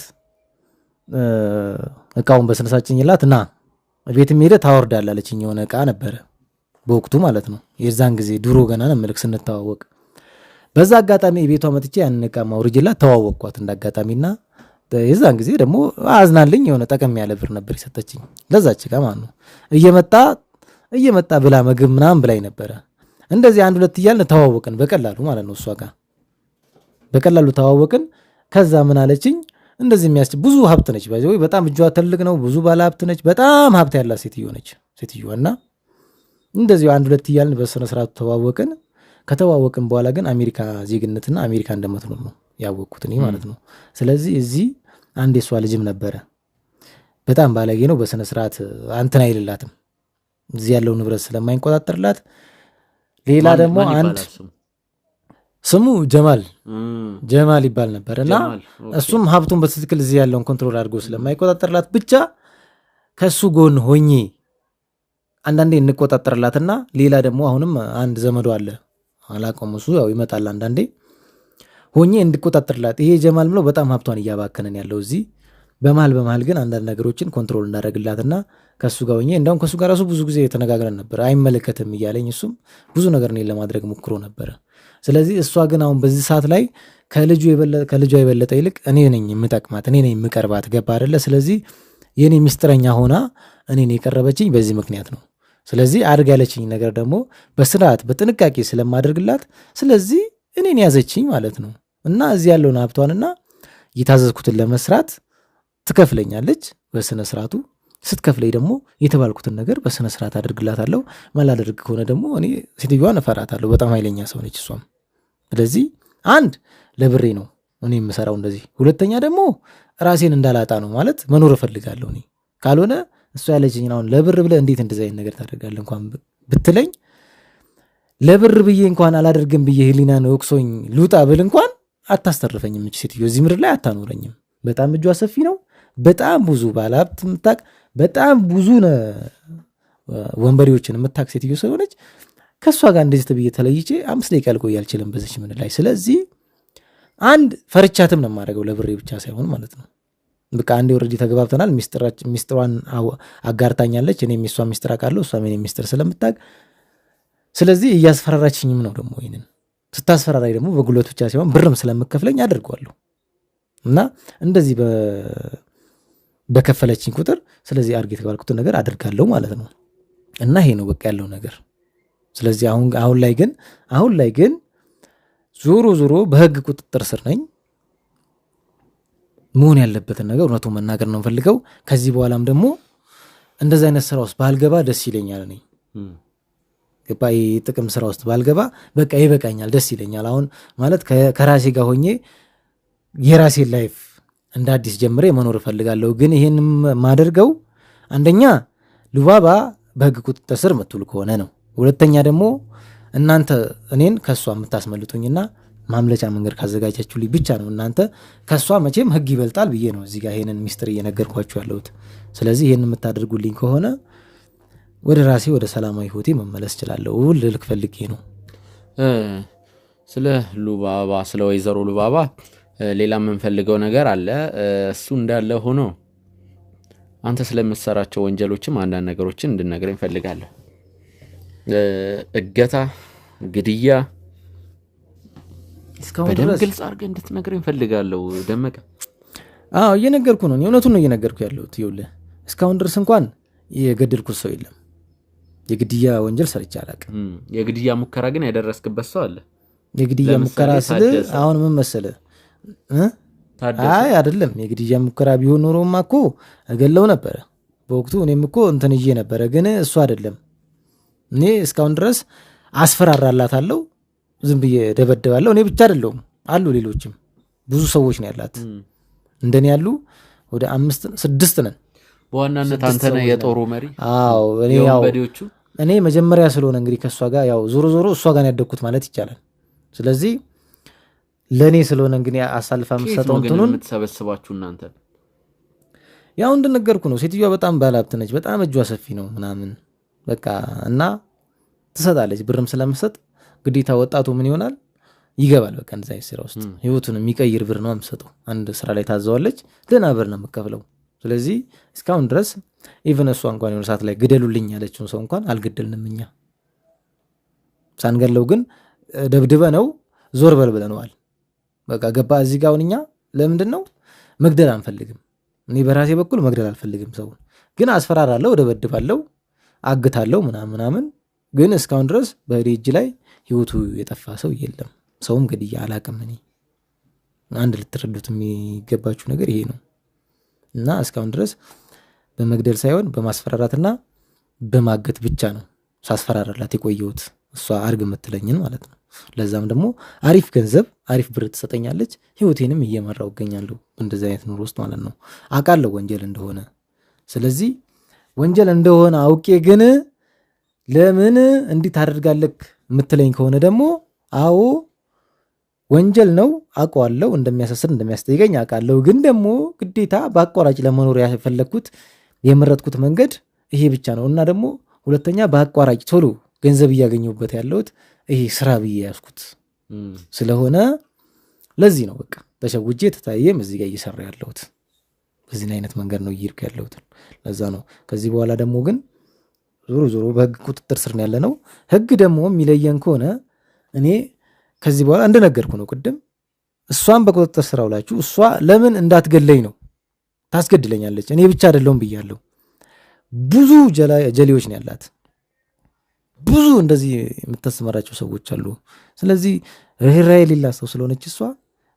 ዕቃውን በስነሳ ጭኝላት እና ቤትም ሄደህ ታወርዳለህ አለችኝ። የሆነ ዕቃ ነበረ በወቅቱ ማለት ነው። የዛን ጊዜ ድሮ ገና ነው መልክ ስንተዋወቅ። በዛ አጋጣሚ ቤቷ መጥቼ ያን ዕቃ ማውርጅላት ተዋወቅኳት እንዳጋጣሚና የዛን ጊዜ ደግሞ አዝናልኝ የሆነ ጠቀም ያለ ብር ነበር የሰጠችኝ ለዛች ዕቃ ማለት ነው። እየመጣ ብላ ምግብ ምናምን ብላኝ ነበረ። እንደዚህ አንድ ሁለት እያልን ተዋወቅን በቀላሉ ማለት ነው። እሷ ጋር በቀላሉ ተዋወቅን። ከዛ ምን አለችኝ? እንደዚህ የሚያስችል ብዙ ሀብት ነች። ባይዘው በጣም እጇ ትልቅ ነው። ብዙ ባለ ሀብት ነች። በጣም ሀብት ያላት ሴትዮ ነች ሴትዮዋና እንደዚህ አንድ ሁለት እያልን በስነ ስርዓቱ ተዋወቅን። ከተዋወቅን በኋላ ግን አሜሪካ ዜግነትና አሜሪካ እንደምትኖር ነው ያወቅኩት እኔ ማለት ነው። ስለዚህ እዚህ አንድ የሷ ልጅም ነበረ። በጣም ባለጌ ነው። በስነ ስርዓት አንተና አይልላትም። እዚህ ያለው ንብረት ስለማይንቆጣጠርላት። ሌላ ደግሞ አንድ ስሙ ጀማል ይባል ነበርና እሱም ሀብቱን በትክክል እዚህ ያለውን ኮንትሮል አድርጎ ስለማይቆጣጠርላት ብቻ ከሱ ጎን ሆኜ አንዳንዴ እንቆጣጠርላትና ሌላ ደግሞ አሁንም አንድ ዘመዶ አለ አላቆም እሱ ያው ይመጣል አንዳንዴ ሆኜ እንድቆጣጠርላት። ይሄ ጀማል ብለው በጣም ሀብቷን እያባከነን ያለው እዚህ በመሃል ግን አንዳንድ ነገሮችን ኮንትሮል እንዳደረግላትና ከሱ ጋር ሆኜ እንደውም ከሱ ጋር ራሱ ብዙ ጊዜ ተነጋግረን ነበር። አይመለከትም እያለኝ እሱም ብዙ ነገር እኔን ለማድረግ ሞክሮ ነበረ። ስለዚህ እሷ ግን አሁን በዚህ ሰዓት ላይ ከልጇ የበለጠ ይልቅ እኔ ነኝ የምጠቅማት፣ እኔ ነኝ የምቀርባት። ገባ አይደለ? ስለዚህ የኔ ሚስጥረኛ ሆና እኔን የቀረበችኝ በዚህ ምክንያት ነው። ስለዚህ አድርግ ያለችኝ ነገር ደግሞ በስርዓት በጥንቃቄ ስለማደርግላት ስለዚህ እኔን ያዘችኝ ማለት ነው። እና እዚህ ያለውን ሀብቷንና የታዘዝኩትን ለመስራት ትከፍለኛለች በስነ ስርዓቱ። ስትከፍለኝ ደግሞ የተባልኩትን ነገር በስነ ስርዓት አድርግላታለሁ። ማላደርግ ከሆነ ደግሞ እኔ ሴትዮዋን እፈራታለሁ። በጣም ኃይለኛ ሰው ነች እሷም። ስለዚህ አንድ ለብሬ ነው እኔ የምሰራው እንደዚህ። ሁለተኛ ደግሞ ራሴን እንዳላጣ ነው ማለት መኖር እፈልጋለሁ እኔ። ካልሆነ እሷ ያለችኝ አሁን ለብር ብለህ እንዴት እንደዚህ አይነት ነገር ታደርጋለህ እንኳን ብትለኝ ለብር ብዬ እንኳን አላደርግም ብዬ ህሊናን ወቅሶኝ ልውጣ ብል እንኳን አታስተርፈኝም። እች ሴትዮ እዚህ ምድር ላይ አታኖረኝም። በጣም እጇ ሰፊ ነው። በጣም ብዙ ባለሀብት የምታውቅ በጣም ብዙ ወንበዴዎችን የምታውቅ ሴትዮ ስለሆነች ከእሷ ጋር እንደዚህ ተብዬ ተለይቼ 5 ደቂቃ ልቆይ አልችልም በዚች ምን ላይ። ስለዚህ አንድ ፈርቻትም ነው የማደርገው ለብሬ ብቻ ሳይሆን ማለት ነው። በቃ አንዴ ኦልሬዲ ተግባብተናል። ሚስጥሯን አጋርታኛለች። እኔ የሚስጥሯን ሚስጥር አውቃለሁ፣ እሷ የኔን ሚስጥር ስለምታውቅ ስለዚህ እያስፈራራችኝም ነው። ደግሞ ይሄንን ስታስፈራራኝ ደግሞ በጉልበት ብቻ ሳይሆን ብርም ስለምከፍለኝ አደርገዋለሁ እና እንደዚህ በከፈለችኝ ቁጥር ስለዚህ አድርጌ የተባልኩትን ነገር አድርጋለሁ ማለት ነው። እና ይሄ ነው በቃ ያለው ነገር። ስለዚህ አሁን ላይ ግን ዞሮ በህግ ቁጥጥር ስር ነኝ። መሆን ያለበትን ነገር እውነቱን መናገር ነው ፈልገው። ከዚህ በኋላም ደግሞ እንደዚህ አይነት ስራ ውስጥ ባልገባ ደስ ይለኛል። እኔ ገባይ ጥቅም ስራ ውስጥ ባልገባ በቃ ይበቃኛል፣ ደስ ይለኛል። አሁን ማለት ከራሴ ጋር ሆኜ የራሴን ላይፍ እንደ አዲስ ጀምሬ መኖር እፈልጋለሁ። ግን ይሄን ማደርገው አንደኛ ሉባባ በህግ ቁጥጥር ስር መጥቷል ከሆነ ነው። ሁለተኛ ደግሞ እናንተ እኔን ከሷ የምታስመልጡኝና ማምለጫ መንገድ ካዘጋጃችሁልኝ ብቻ ነው። እናንተ ከሷ መቼም ህግ ይበልጣል ብዬ ነው እዚህ ጋር ይሄንን ሚስጥር እየነገርኳችሁ ያለሁት። ስለዚህ ይሄን የምታደርጉልኝ ከሆነ ወደ ራሴ ወደ ሰላማዊ ህይወቴ መመለስ እችላለሁ ልልክ ፈልጌ ነው። ስለ ሉባባ ስለ ወይዘሮ ሉባባ ሌላ የምንፈልገው ነገር አለ። እሱ እንዳለ ሆኖ አንተ ስለምትሰራቸው ወንጀሎችም አንዳንድ ነገሮችን እንድነግረኝ ፈልጋለሁ። እገታ፣ ግድያ እስካሁን ድረስ ግልጽ አድርገህ እንድትነግረኝ ፈልጋለሁ ደመቀ። እየነገርኩ ነው፣ እውነቱን ነው እየነገርኩ ያለሁት። ይኸውልህ እስካሁን ድረስ እንኳን የገደልኩት ሰው የለም። የግድያ ወንጀል ሰርቼ አላውቅም። የግድያ ሙከራ ግን ያደረስክበት ሰው አለ? የግድያ ሙከራ ስለ አሁን ምን መሰለህ? አይ አይደለም፣ የግድያ ሙከራ ቢሆን ኖሮማ እኮ እገለው ነበረ በወቅቱ። እኔም እኮ እንትን ይዤ ነበረ፣ ግን እሱ አይደለም። እኔ እስካሁን ድረስ አስፈራራላታለሁ፣ ዝም ብዬ ደበደባለሁ። እኔ ብቻ አይደለሁም፣ አሉ ሌሎችም ብዙ ሰዎች ነው ያላት። እንደኔ ያሉ ወደ 5-6 ነን። በዋናነት አንተ ነህ የጦሩ መሪ? አዎ እኔ መጀመሪያ ስለሆነ እንግዲህ ከሷ ጋር ያው ዞሮ እሷ ጋር ያደግኩት ማለት ይቻላል። ስለዚህ ለኔ ስለሆነ እንግዲህ አሳልፋ መስጠው እንትኑን የምትሰበስባችሁ እናንተ ያው እንደነገርኩ ነው። ሴትዮዋ በጣም ባለሀብት ነች፣ በጣም እጇ ሰፊ ነው ምናምን በቃ እና ትሰጣለች። ብርም ስለምሰጥ ግዴታ ወጣቱ ምን ይሆናል ይገባል። በቃ እንደዛ ስራ ውስጥ ህይወቱን የሚቀይር ብር ነው የምሰጠው። አንድ ስራ ላይ ታዘዋለች፣ ደህና ብር ነው የምከፍለው። ስለዚህ እስካሁን ድረስ ኢቭን እሷ እንኳን የሆነ ሰዓት ላይ ግደሉልኝ ያለችውን ሰው እንኳን አልገደልንም እኛ። ሳንገለው ግን ደብድበ ነው ዞር በል ብለነዋል። በቃ ገባ እዚህ ጋር እኛ ለምንድን ነው መግደል አንፈልግም። እኔ በራሴ በኩል መግደል አልፈልግም። ሰው ግን አስፈራራለሁ፣ ደበድባለሁ፣ አግታለሁ ምናምን። ግን እስካሁን ድረስ በእጅ ላይ ህይወቱ የጠፋ ሰው የለም። ሰውም ግድያ አላውቅም። እኔ አንድ ልትረዱት የሚገባችሁ ነገር ይሄ ነው። እና እስካሁን ድረስ በመግደል ሳይሆን በማስፈራራትና በማገት ብቻ ነው ሳስፈራራላት የቆየሁት፣ እሷ አርግ የምትለኝን ማለት ነው። ለዛም ደግሞ አሪፍ ገንዘብ አሪፍ ብር ትሰጠኛለች። ህይወቴንም እየመራው እገኛለሁ እንደዚህ አይነት ኑሮ ውስጥ ማለት ነው። አውቃለሁ ወንጀል እንደሆነ። ስለዚህ ወንጀል እንደሆነ አውቄ ግን ለምን እንዲህ ታደርጋለህ የምትለኝ ከሆነ ደግሞ አዎ ወንጀል ነው አውቀዋለሁ፣ እንደሚያሳስር እንደሚያስጠይቀኝ አውቃለሁ። ግን ደግሞ ግዴታ በአቋራጭ ለመኖር ያፈለኩት የመረጥኩት መንገድ ይሄ ብቻ ነው እና ደግሞ ሁለተኛ በአቋራጭ ቶሎ ገንዘብ እያገኘሁበት ያለሁት ይሄ ስራ ብዬ ያዝኩት ስለሆነ ለዚህ ነው በቃ ተሸውጄ ተታየም እዚህ ጋር እየሰራ ያለሁት። በዚህ አይነት መንገድ ነው እየሄድኩ ያለሁት። ለዛ ነው ከዚህ በኋላ ደግሞ ግን ዞሮ በህግ ቁጥጥር ስር ያለ ነው። ህግ ደግሞ የሚለየን ከሆነ እኔ ከዚህ በኋላ እንደነገርኩ ነው ቅድም፣ እሷን በቁጥጥር ስር አውላችሁ እሷ ለምን እንዳትገለኝ ነው ታስገድለኛለች። እኔ ብቻ አይደለሁም ብያለሁ። ብዙ ጀሌዎች ነው ያላት፣ ብዙ እንደዚህ የምታስመራቸው ሰዎች አሉ። ስለዚህ ርህራሄ የሌላት ሰው ስለሆነች እሷ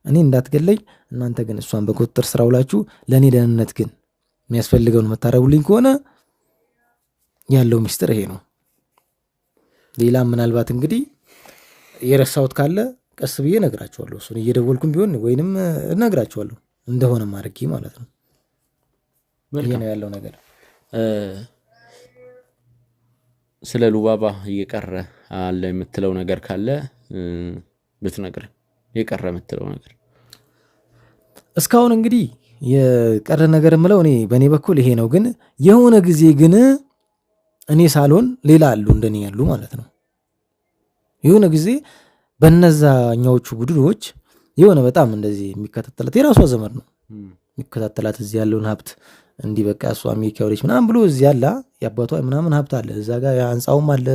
እኔ እንዳትገለኝ፣ እናንተ ግን እሷን በቁጥጥር ስር አውላችሁ ለእኔ ደህንነት ግን የሚያስፈልገውን መታረጉልኝ ከሆነ ያለው ሚስጥር ይሄ ነው። ሌላ ምናልባት እንግዲህ የረሳሁት ካለ ቀስ ብዬ እነግራችኋለሁ። እሱን እየደወልኩም ቢሆን ወይንም እነግራችኋለሁ እንደሆነም አድርጌ ማለት ነው። ይሄ ነው ያለው ነገር። ስለ ሉባባ እየቀረ አለ የምትለው ነገር ካለ ብትነግረን። የቀረ የምትለው ነገር እስካሁን እንግዲህ የቀረ ነገር ምለው እኔ በእኔ በኩል ይሄ ነው። ግን የሆነ ጊዜ ግን እኔ ሳልሆን ሌላ አሉ እንደኔ ያሉ ማለት ነው። የሆነ ጊዜ በነዛኛዎቹ ቡድኖች የሆነ በጣም እንደዚህ የሚከታተላት የራሷ ዘመድ ነው የሚከታተላት እዚህ ያለውን ሀብት እንዲህ በቃ እሷ አሜሪካ ወለች ምናምን ብሎ እዚህ ያላ የአባቷ ምናምን ሀብት አለ እዛ ጋር ህንፃውም አለ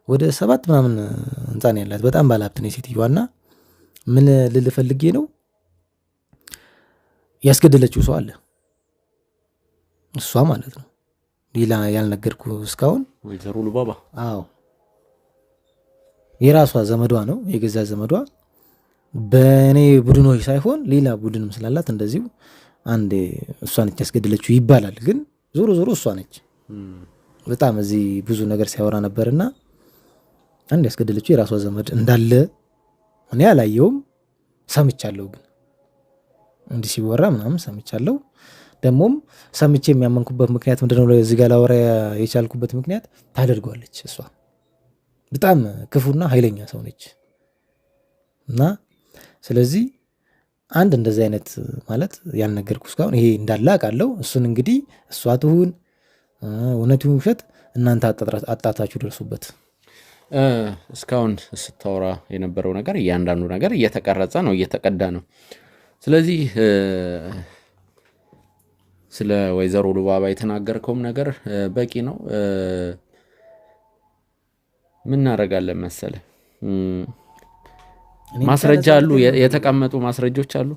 ወደ 7 ምናምን ህንፃ ነው ያላት። በጣም ባለ ሀብት ነው ሴትዮዋና ምን ልል ፈልጌ ነው ያስገደለችው ሰው አለ እሷ ማለት ነው። ሌላ ያልነገርኩ እስካሁን ወይዘሮ ሉባባ አዎ የራሷ ዘመዷ ነው የገዛ ዘመዷ በእኔ ቡድኖች ሳይሆን ሌላ ቡድንም ስላላት እንደዚሁ አንድ እሷ ነች ያስገደለችው ይባላል። ግን ዞሮ ዞሮ እሷ ነች። በጣም እዚህ ብዙ ነገር ሲያወራ ነበርና አንድ ያስገደለችው የራሷ ዘመድ እንዳለ እኔ አላየውም ሰምቻለሁ። ግን እንዲህ ሲወራ ምናምን ሰምቻለሁ። ደሞም ሰምቼ የሚያመንኩበት ምክንያት ምንድነው ለዚህ ጋር ላወራ የቻልኩበት ምክንያት ታደርገዋለች እሷ በጣም ክፉና ኃይለኛ ሰው ነች እና ስለዚህ አንድ እንደዚህ አይነት ማለት ያልነገርኩ እስካሁን ይሄ እንዳለ አውቃለሁ። እሱን እንግዲህ እሷ ትሁን እውነቱን ውሸት እናንተ አጣታችሁ ደርሱበት። እስካሁን ስታወራ የነበረው ነገር እያንዳንዱ ነገር እየተቀረጸ ነው እየተቀዳ ነው። ስለዚህ ስለ ወይዘሮ ሉባባ የተናገርከውም ነገር በቂ ነው። ምን እናደርጋለን መሰለ ማስረጃ አሉ የተቀመጡ ማስረጃዎች አሉ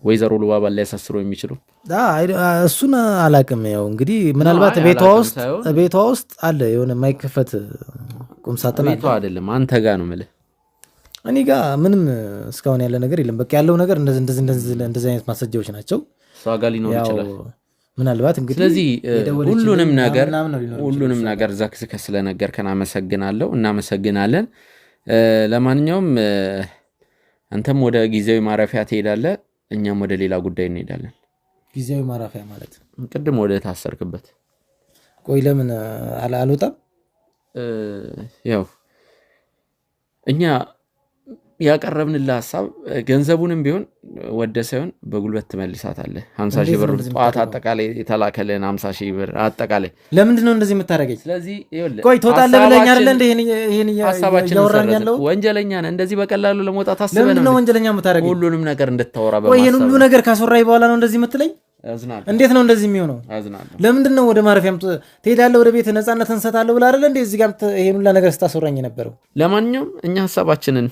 ወይዘሮ ሉባባ ላይ ያሳስሩ የሚችሉ እሱን አላቅም። ያው እንግዲህ ምናልባት ቤቷ ውስጥ አለ የሆነ የማይከፈት ቁምሳጥን ቤቷ አይደለም አንተ ጋር ነው ማለት እኔ ጋር ምንም እስካሁን ያለ ነገር የለም። በቃ ያለው ነገር እንደዚህ አይነት ማስረጃዎች ናቸው። ሰው ጋር ሊኖር ይችላል ምናልባት እንግዲህ ስለዚህ ሁሉንም ነገር ዘክዝከ ስለነገርከን አመሰግናለሁ እናመሰግናለን። ለማንኛውም አንተም ወደ ጊዜያዊ ማረፊያ ትሄዳለህ እኛም ወደ ሌላ ጉዳይ እንሄዳለን። ጊዜያዊ ማረፊያ ማለት ቅድም ወደ ታሰርክበት ቆይ ለምን አልወጣም? ያው እኛ ያቀረብንልህ ሐሳብ ገንዘቡንም ቢሆን ወደ ሳይሆን በጉልበት ትመልሳታለህ። 50,000 ብር ጧት አጠቃላይ የተላከልን 50,000 ብር አጠቃላይ ለምንድን ነው እንደዚህ የምታረገኝ? ስለዚህ ይኸውልህ ቆይ ትወጣለህ ብለኸኝ አይደል እንዴ? ይሄን ሐሳባችንን ያለው ወንጀለኛ ነህ እንደዚህ በቀላሉ ለመውጣት አስበህ ነው። ለምንድን ነው ወንጀለኛ የምታረገኝ? ሁሉንም ነገር እንድታወራ በማሰብ ቆይ ይሄን ሁሉ ነገር ካስወራኝ በኋላ ነው እንደዚህ የምትለኝ? አዝናለሁ። እንዴት ነው እንደዚህ የሚሆነው? አዝናለሁ። ለምንድን ነው ወደ ማረፊያም ትሄዳለህ ወደ ቤት ነፃነት እንሰጣለሁ ብለህ አይደል እንዴ እዚህ ጋር ይሄን ሁሉ ነገር ስታስወራኝ የነበረው? ለማንኛውም እኛ ሐሳባችንን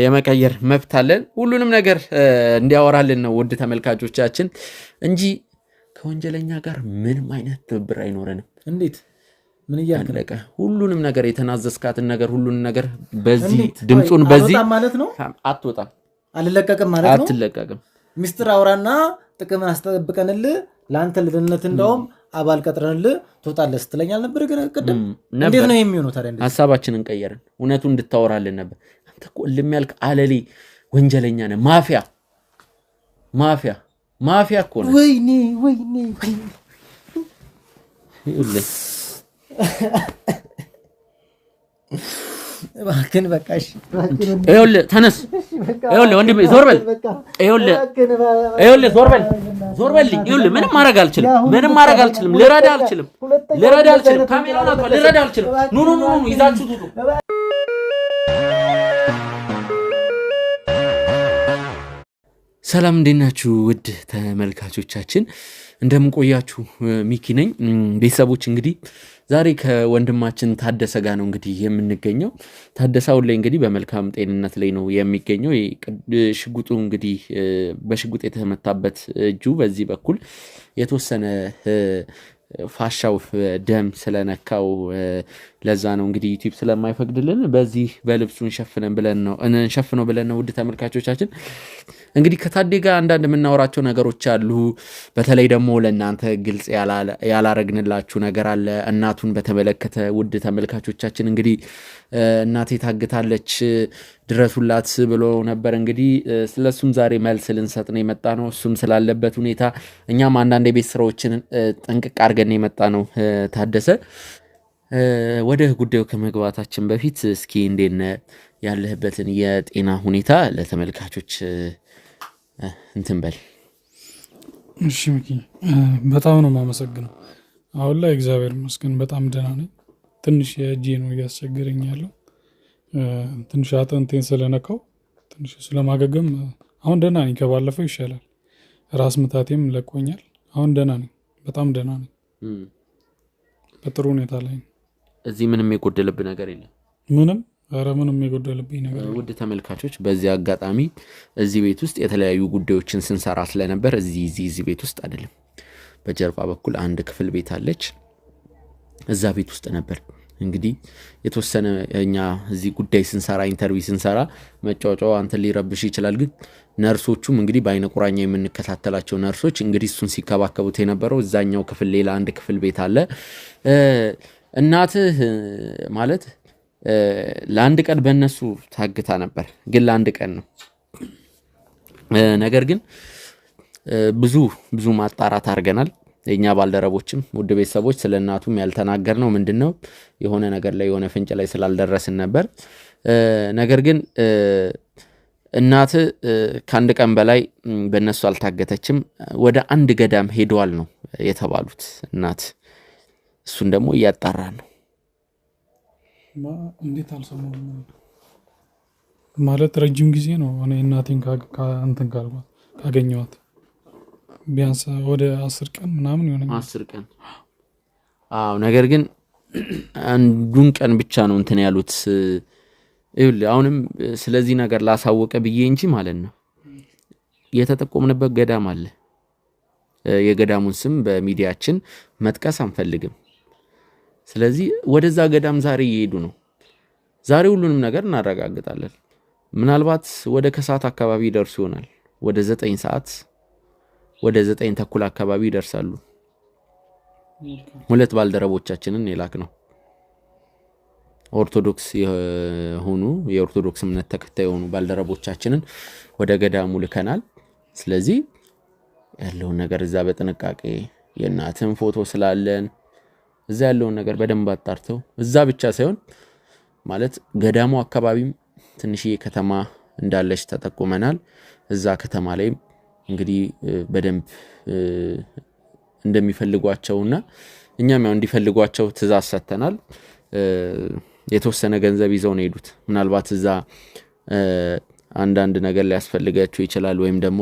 የመቀየር መብት አለን። ሁሉንም ነገር እንዲያወራልን ነው ውድ ተመልካቾቻችን እንጂ ከወንጀለኛ ጋር ምንም አይነት ትብብር አይኖረንም። እንዴት ምን እያልከለቀ ሁሉንም ነገር የተናዘዝካትን ነገር ሁሉንም ነገር በዚህ ድምጹን በዚህ ማለት ነው አትወጣም አልለቀቅም ማለት ነው አትለቀቅም። ሚስጥር አውራና ጥቅምን አስተጠብቀንልህ ለአንተ ልደነት እንደውም አባል ቀጥረንልህ ትወጣለህ ስትለኝ አልነበር? ግን ቅድም እንዴት ነው የሚሆነው ታዲያ? እንደዚህ ሐሳባችንን ቀየርን። እውነቱን እንድታወራልን ነበር። አንተ እኮ ልሚያልክ አለሌ ወንጀለኛ ነህ። ማፊያ እኮ ነህ። ወይኔ እባክህን በቃ እሺ ይኸውልህ ተነስ ይኸውልህ ወንድሜ ዞር በል ይኸውልህ ዞር በል ይኸውልህ ምንም ማድረግ አልችልም ልረዳ አልችልም ካሜራውን አጥፋ ልረዳ አልችልም ኑ ይዛችሁት ውጡ። ሰላም እንዴት ናችሁ ውድ ተመልካቾቻችን እንደምን ቆያችሁ? ሚኪ ነኝ። ቤተሰቦች እንግዲህ ዛሬ ከወንድማችን ታደሰ ጋር ነው እንግዲህ የምንገኘው። ታደሰ አሁን ላይ እንግዲህ በመልካም ጤንነት ላይ ነው የሚገኘው። ሽጉጡ እንግዲህ በሽጉጥ የተመታበት እጁ በዚህ በኩል የተወሰነ ፋሻው ደም ስለነካው ለዛ ነው እንግዲህ ዩቲዩብ ስለማይፈቅድልን በዚህ በልብሱ እንሸፍነው ብለን ነው ውድ ተመልካቾቻችን እንግዲህ ከታዴ ጋር አንዳንድ የምናወራቸው ነገሮች አሉ። በተለይ ደግሞ ለእናንተ ግልጽ ያላረግንላችሁ ነገር አለ። እናቱን በተመለከተ ውድ ተመልካቾቻችን እንግዲህ እናቴ ታግታለች ድረሱላት ብሎ ነበር። እንግዲህ ስለሱም ዛሬ መልስ ልንሰጥ ነው የመጣ ነው። እሱም ስላለበት ሁኔታ እኛም አንዳንድ የቤት ስራዎችን ጠንቅቅ አድርገን የመጣ ነው። ታደሰ ወደ ጉዳዩ ከመግባታችን በፊት እስኪ እንዴት ያለህበትን የጤና ሁኔታ ለተመልካቾች እንትን በል። እሺ ሚኪ በጣም ነው የማመሰግነው። አሁን ላይ እግዚአብሔር ይመስገን በጣም ደህና ነኝ። ትንሽ የእጄ ነው እያስቸገረኝ ያለው ትንሽ አጥንቴን ስለነካው ትንሽ ስለማገገም አሁን ደህና ነኝ። ከባለፈው ይሻላል። ራስ ምታቴም ለቆኛል። አሁን ደህና ነኝ፣ በጣም ደህና ነኝ። በጥሩ ሁኔታ ላይ ነኝ። እዚህ ምንም የጎደለብህ ነገር የለም? ምንም የጎደለብኝ ነገር የለም። ውድ ተመልካቾች በዚህ አጋጣሚ እዚህ ቤት ውስጥ የተለያዩ ጉዳዮችን ስንሰራ ስለነበር እዚህ ቤት ውስጥ አይደለም፣ በጀርባ በኩል አንድ ክፍል ቤት አለች። እዛ ቤት ውስጥ ነበር እንግዲህ የተወሰነ እኛ እዚህ ጉዳይ ስንሰራ ኢንተርቪው ስንሰራ መጫወጫው አንተ ሊረብሽ ይችላል። ግን ነርሶቹም እንግዲህ በአይነ ቁራኛ የምንከታተላቸው ነርሶች እንግዲህ እሱን ሲከባከቡት የነበረው እዛኛው ክፍል ሌላ አንድ ክፍል ቤት አለ። እናትህ ማለት ለአንድ ቀን በእነሱ ታግታ ነበር፣ ግን ለአንድ ቀን ነው። ነገር ግን ብዙ ማጣራት አድርገናል። የኛ ባልደረቦችም ውድ ቤተሰቦች ስለ እናቱም ያልተናገርነው ምንድነው የሆነ ነገር ላይ የሆነ ፍንጭ ላይ ስላልደረስን ነበር። ነገር ግን እናት ከአንድ ቀን በላይ በእነሱ አልታገተችም። ወደ አንድ ገዳም ሄደዋል ነው የተባሉት እናት። እሱን ደግሞ እያጣራን ነው። እንዴት አልሰማሁም ማለት ረጅም ጊዜ ነው እኔ እናቴን ካገኘኋት ቢያንስ ወደ 10 ቀን ምናምን ይሆነኛል። 10 ቀን አዎ። ነገር ግን አንዱን ቀን ብቻ ነው እንትን ያሉት። ይኸውልህ አሁንም ስለዚህ ነገር ላሳወቀ ብዬ እንጂ ማለት ነው የተጠቆምንበት ገዳም አለ። የገዳሙን ስም በሚዲያችን መጥቀስ አንፈልግም። ስለዚህ ወደዛ ገዳም ዛሬ እየሄዱ ነው። ዛሬ ሁሉንም ነገር እናረጋግጣለን። ምናልባት ወደ ከሰዓት አካባቢ ይደርሱ ይሆናል። ወደ 9 ሰዓት ወደ 9 ተኩል አካባቢ ይደርሳሉ። ሁለት ባልደረቦቻችንን የላክ ነው ኦርቶዶክስ የሆኑ የኦርቶዶክስ እምነት ተከታይ የሆኑ ባልደረቦቻችንን ወደ ገዳሙ ልከናል። ስለዚህ ያለውን ነገር እዛ በጥንቃቄ የእናትን ፎቶ ስላለን እዛ ያለውን ነገር በደንብ አጣርተው እዛ ብቻ ሳይሆን ማለት ገዳሙ አካባቢም ትንሽዬ ከተማ እንዳለች ተጠቁመናል። እዛ ከተማ ላይ እንግዲህ በደንብ እንደሚፈልጓቸውና እኛም ያው እንዲፈልጓቸው ትእዛዝ ሰጥተናል። የተወሰነ ገንዘብ ይዘው ነው ሄዱት። ምናልባት እዛ አንዳንድ ነገር ሊያስፈልጋቸው ይችላል ወይም ደግሞ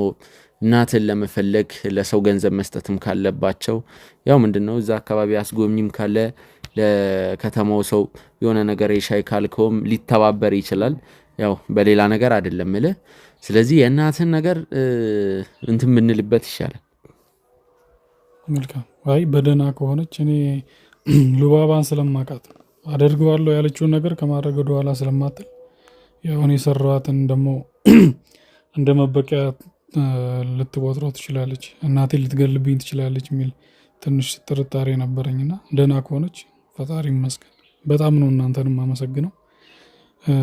እናትን ለመፈለግ ለሰው ገንዘብ መስጠትም ካለባቸው ያው ምንድነው እዛ አካባቢ አስጎብኝም ካለ ለከተማው ሰው የሆነ ነገር የሻይ ካልከውም ሊተባበር ይችላል። ያው በሌላ ነገር አይደለም ማለት። ስለዚህ የእናትን ነገር እንትን ምንልበት ይሻላል። መልካም አይ በደና ከሆነች እኔ ሉባባን ስለማቃት አደርገዋለሁ ያለችውን ነገር ከማድረግ ወደ ኋላ ስለማትል ያው እኔ ሰራዋትን ደግሞ እንደመበቂያ ልትቦጥረው ትችላለች፣ እናቴ ልትገልብኝ ትችላለች የሚል ትንሽ ጥርጣሬ ነበረኝና ደና ከሆነች ፈጣሪ ይመስገን። በጣም ነው እናንተንም ማመሰግነው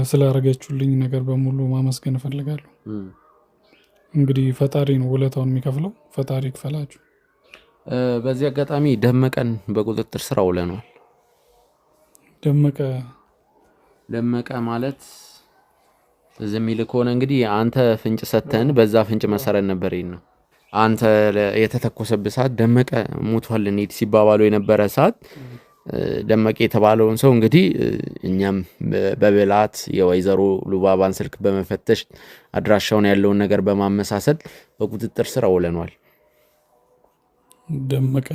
ስላረጋችሁልኝ ነገር በሙሉ ማመስገን እፈልጋለሁ። እንግዲህ ፈጣሪ ነው ውለታውን የሚከፍለው፣ ፈጣሪ ይክፈላችሁ። በዚህ አጋጣሚ ደመቀን በቁጥጥር ስር አውለናል። ደመቀ ማለት ዘሚል ከሆነ እንግዲህ አንተ ፍንጭ ሰተን በዛ ፍንጭ መሰረት ነበር ይሄን ነው አንተ የተተኮሰበት ሰዓት ደመቀ ሞቷል እንዴ ሲባባሉ የነበረ ሰዓት ደመቀ የተባለውን ሰው እንግዲህ እኛም በበላት የወይዘሮ ሉባባን ስልክ በመፈተሽ አድራሻውን ያለውን ነገር በማመሳሰል በቁጥጥር ስር አውለናል። ደመቀ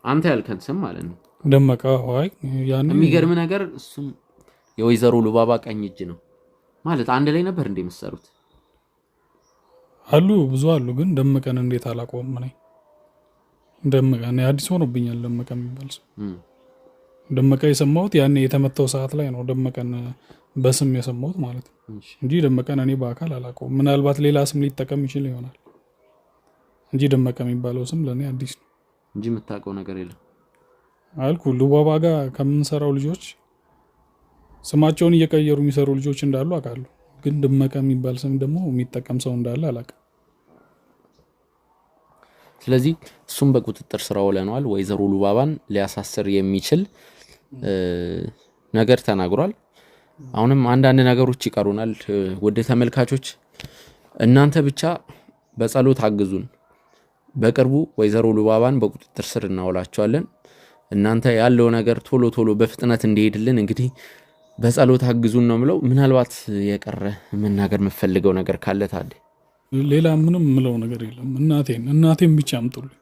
አንተ ያልከን ስም ማለት ነው። ደመቀ አይ ያኔ የሚገርም ነገር እሱም የወይዘሮ ሉባባ ቀኝ እጅ ነው ማለት አንድ ላይ ነበር እንደ መሰሩት አሉ ብዙ አሉ። ግን ደመቀን እንዴት አላቆም ነኝ? ደመቀ ነው አዲስ ሆኖብኛል። ደመቀ የሚባል ሰው ደመቀ የሰማሁት ያኔ የተመተው ሰዓት ላይ ነው። ደመቀን በስም የሰማሁት ማለት ነው እንጂ ደመቀን እኔ በአካል አላቆም። ምናልባት ሌላ ስም ሊጠቀም ይችል ይሆናል እንጂ ደመቀ የሚባለው ስም ለኔ አዲስ ነው እንጂ የምታውቀው ነገር የለም አልኩ። ሉባባ ጋር ከምንሰራው ልጆች ስማቸውን እየቀየሩ የሚሰሩ ልጆች እንዳሉ አውቃለሁ። ግን ደመቀ የሚባል ስም ደግሞ የሚጠቀም ሰው እንዳለ አላውቅም። ስለዚህ እሱም በቁጥጥር ስር አውለናል። ወይዘሮ ሉባባን ሊያሳስር የሚችል ነገር ተናግሯል። አሁንም አንዳንድ ነገሮች ይቀሩናል። ወደ ተመልካቾች እናንተ ብቻ በጸሎት አግዙን። በቅርቡ ወይዘሮ ሉባባን በቁጥጥር ስር እናውላቸዋለን። እናንተ ያለው ነገር ቶሎ ቶሎ በፍጥነት እንዲሄድልን እንግዲህ በጸሎት አግዙን ነው ምለው። ምናልባት የቀረ መናገር መፈልገው ነገር ካለ ታዲያ? ሌላ ምንም ምለው ነገር የለም። እናቴን ብቻ አምጡልኝ።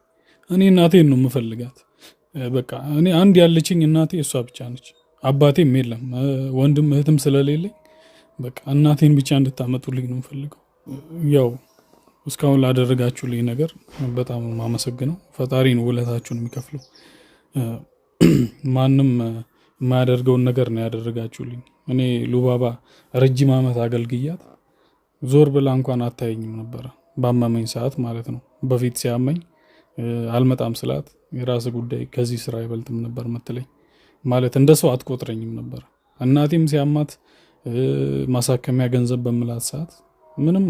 እኔ እናቴን ነው የምፈልጋት። በቃ እኔ አንድ ያለችኝ እናቴ እሷ ብቻ ነች። አባቴም የለም ወንድም እህትም ስለሌለኝ በቃ እናቴን ብቻ እንድታመጡልኝ ነው የምፈልገው። ያው እስካሁን ላደረጋችሁልኝ ነገር በጣም ማመሰግነው። ፈጣሪ ነው ውለታችሁን የሚከፍለው። ማንም የማያደርገውን ነገር ነው ያደረጋችሁልኝ። እኔ ሉባባ ረጅም ዓመት አገልግያት ዞር ብላ እንኳን አታየኝም ነበር፣ ባመመኝ ሰዓት ማለት ነው። በፊት ሲያመኝ አልመጣም ስላት የራስ ጉዳይ ከዚህ ስራ አይበልጥም ነበር ምትለኝ። ማለት እንደ ሰው አትቆጥረኝም ነበር። እናቴም ሲያማት ማሳከሚያ ገንዘብ በመላት ሰዓት ምንም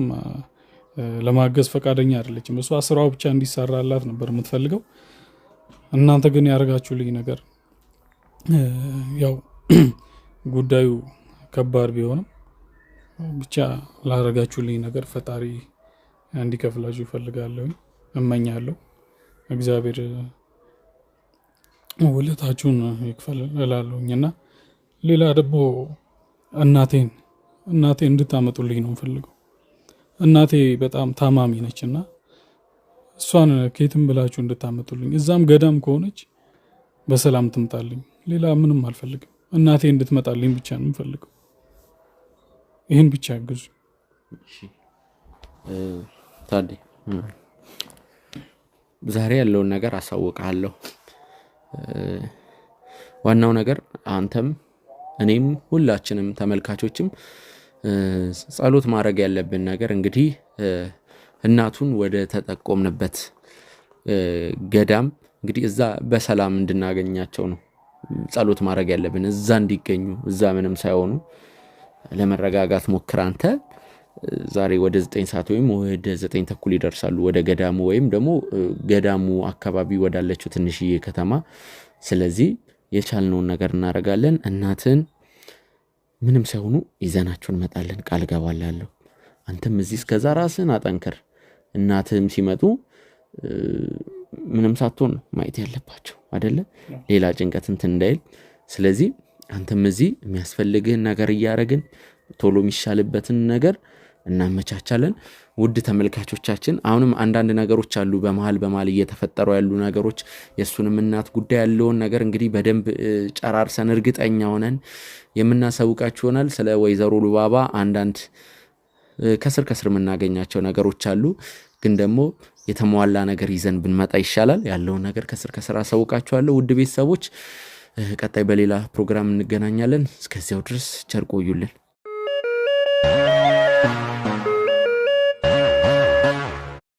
ለማገዝ ፈቃደኛ አይደለችም። እሷ ስራው ብቻ እንዲሰራላት ነበር የምትፈልገው። እናንተ ግን ያደረጋችሁልኝ ነገር ያው ጉዳዩ ከባድ ቢሆንም ብቻ ላደረጋችሁልኝ ነገር ፈጣሪ እንዲከፍላችሁ እፈልጋለሁ፣ እመኛለሁ። እግዚአብሔር ውለታችሁን ይክፈል እላለሁኝና ሌላ ደግሞ እናቴን እንድታመጡልኝ ነው የምፈልገው። እናቴ በጣም ታማሚ ነችና እሷን ከየትም ብላችሁ እንድታመጡልኝ። እዛም ገዳም ከሆነች በሰላም ትምጣልኝ። ሌላ ምንም አልፈልግም። እናቴ እንድትመጣልኝ ብቻ ነው የምፈልገው። ይሄን ብቻ ያግዙ። ታዲያ ዛሬ ያለውን ነገር አሳውቃለሁ። ዋናው ነገር አንተም እኔም ሁላችንም ተመልካቾችም ጸሎት ማድረግ ያለብን ነገር እንግዲህ እናቱን ወደ ተጠቆምንበት ገዳም እንግዲህ እዛ በሰላም እንድናገኛቸው ነው ጸሎት ማድረግ ያለብን። እዛ እንዲገኙ እዛ ምንም ሳይሆኑ ለመረጋጋት ሞክር። አንተ ዛሬ ወደ 9 ሰዓት ወይም ወደ 9 ተኩል ይደርሳሉ ወደ ገዳሙ ወይም ደግሞ ገዳሙ አካባቢ ወዳለችው ትንሽዬ ከተማ። ስለዚህ የቻልነውን ነገር እናደርጋለን። እናትን ምንም ሳይሆኑ ይዘናቸው እንመጣለን፣ ቃል ገባላለሁ። አንተም እዚህ እስከዛ ራስን አጠንክር። እናትም ሲመጡ ምንም ሳትሆን ማየት ያለባቸው አይደለ? ሌላ ጭንቀት እንትን እንዳይል። ስለዚህ አንተም እዚህ የሚያስፈልግህን ነገር እያደረግን ቶሎ የሚሻልበትን ነገር እናመቻቻለን። ውድ ተመልካቾቻችን አሁንም አንዳንድ ነገሮች አሉ በመሃል እየተፈጠሩ ያሉ ነገሮች። የሱንም እናት ጉዳይ ያለውን ነገር እንግዲህ በደንብ ጨራርሰን እርግጠኛ ሆነን የምናሳውቃችሁ ይሆናል። ስለ ወይዘሮ ሉባባ አንዳንድ ከስር የምናገኛቸው ነገሮች አሉ፣ ግን ደግሞ የተሟላ ነገር ይዘን ብንመጣ ይሻላል። ያለውን ነገር ከስር አሳውቃችኋለሁ። ውድ ቤተሰቦች ቀጣይ በሌላ ፕሮግራም እንገናኛለን። እስከዚያው ድረስ ቸር ቆዩልን።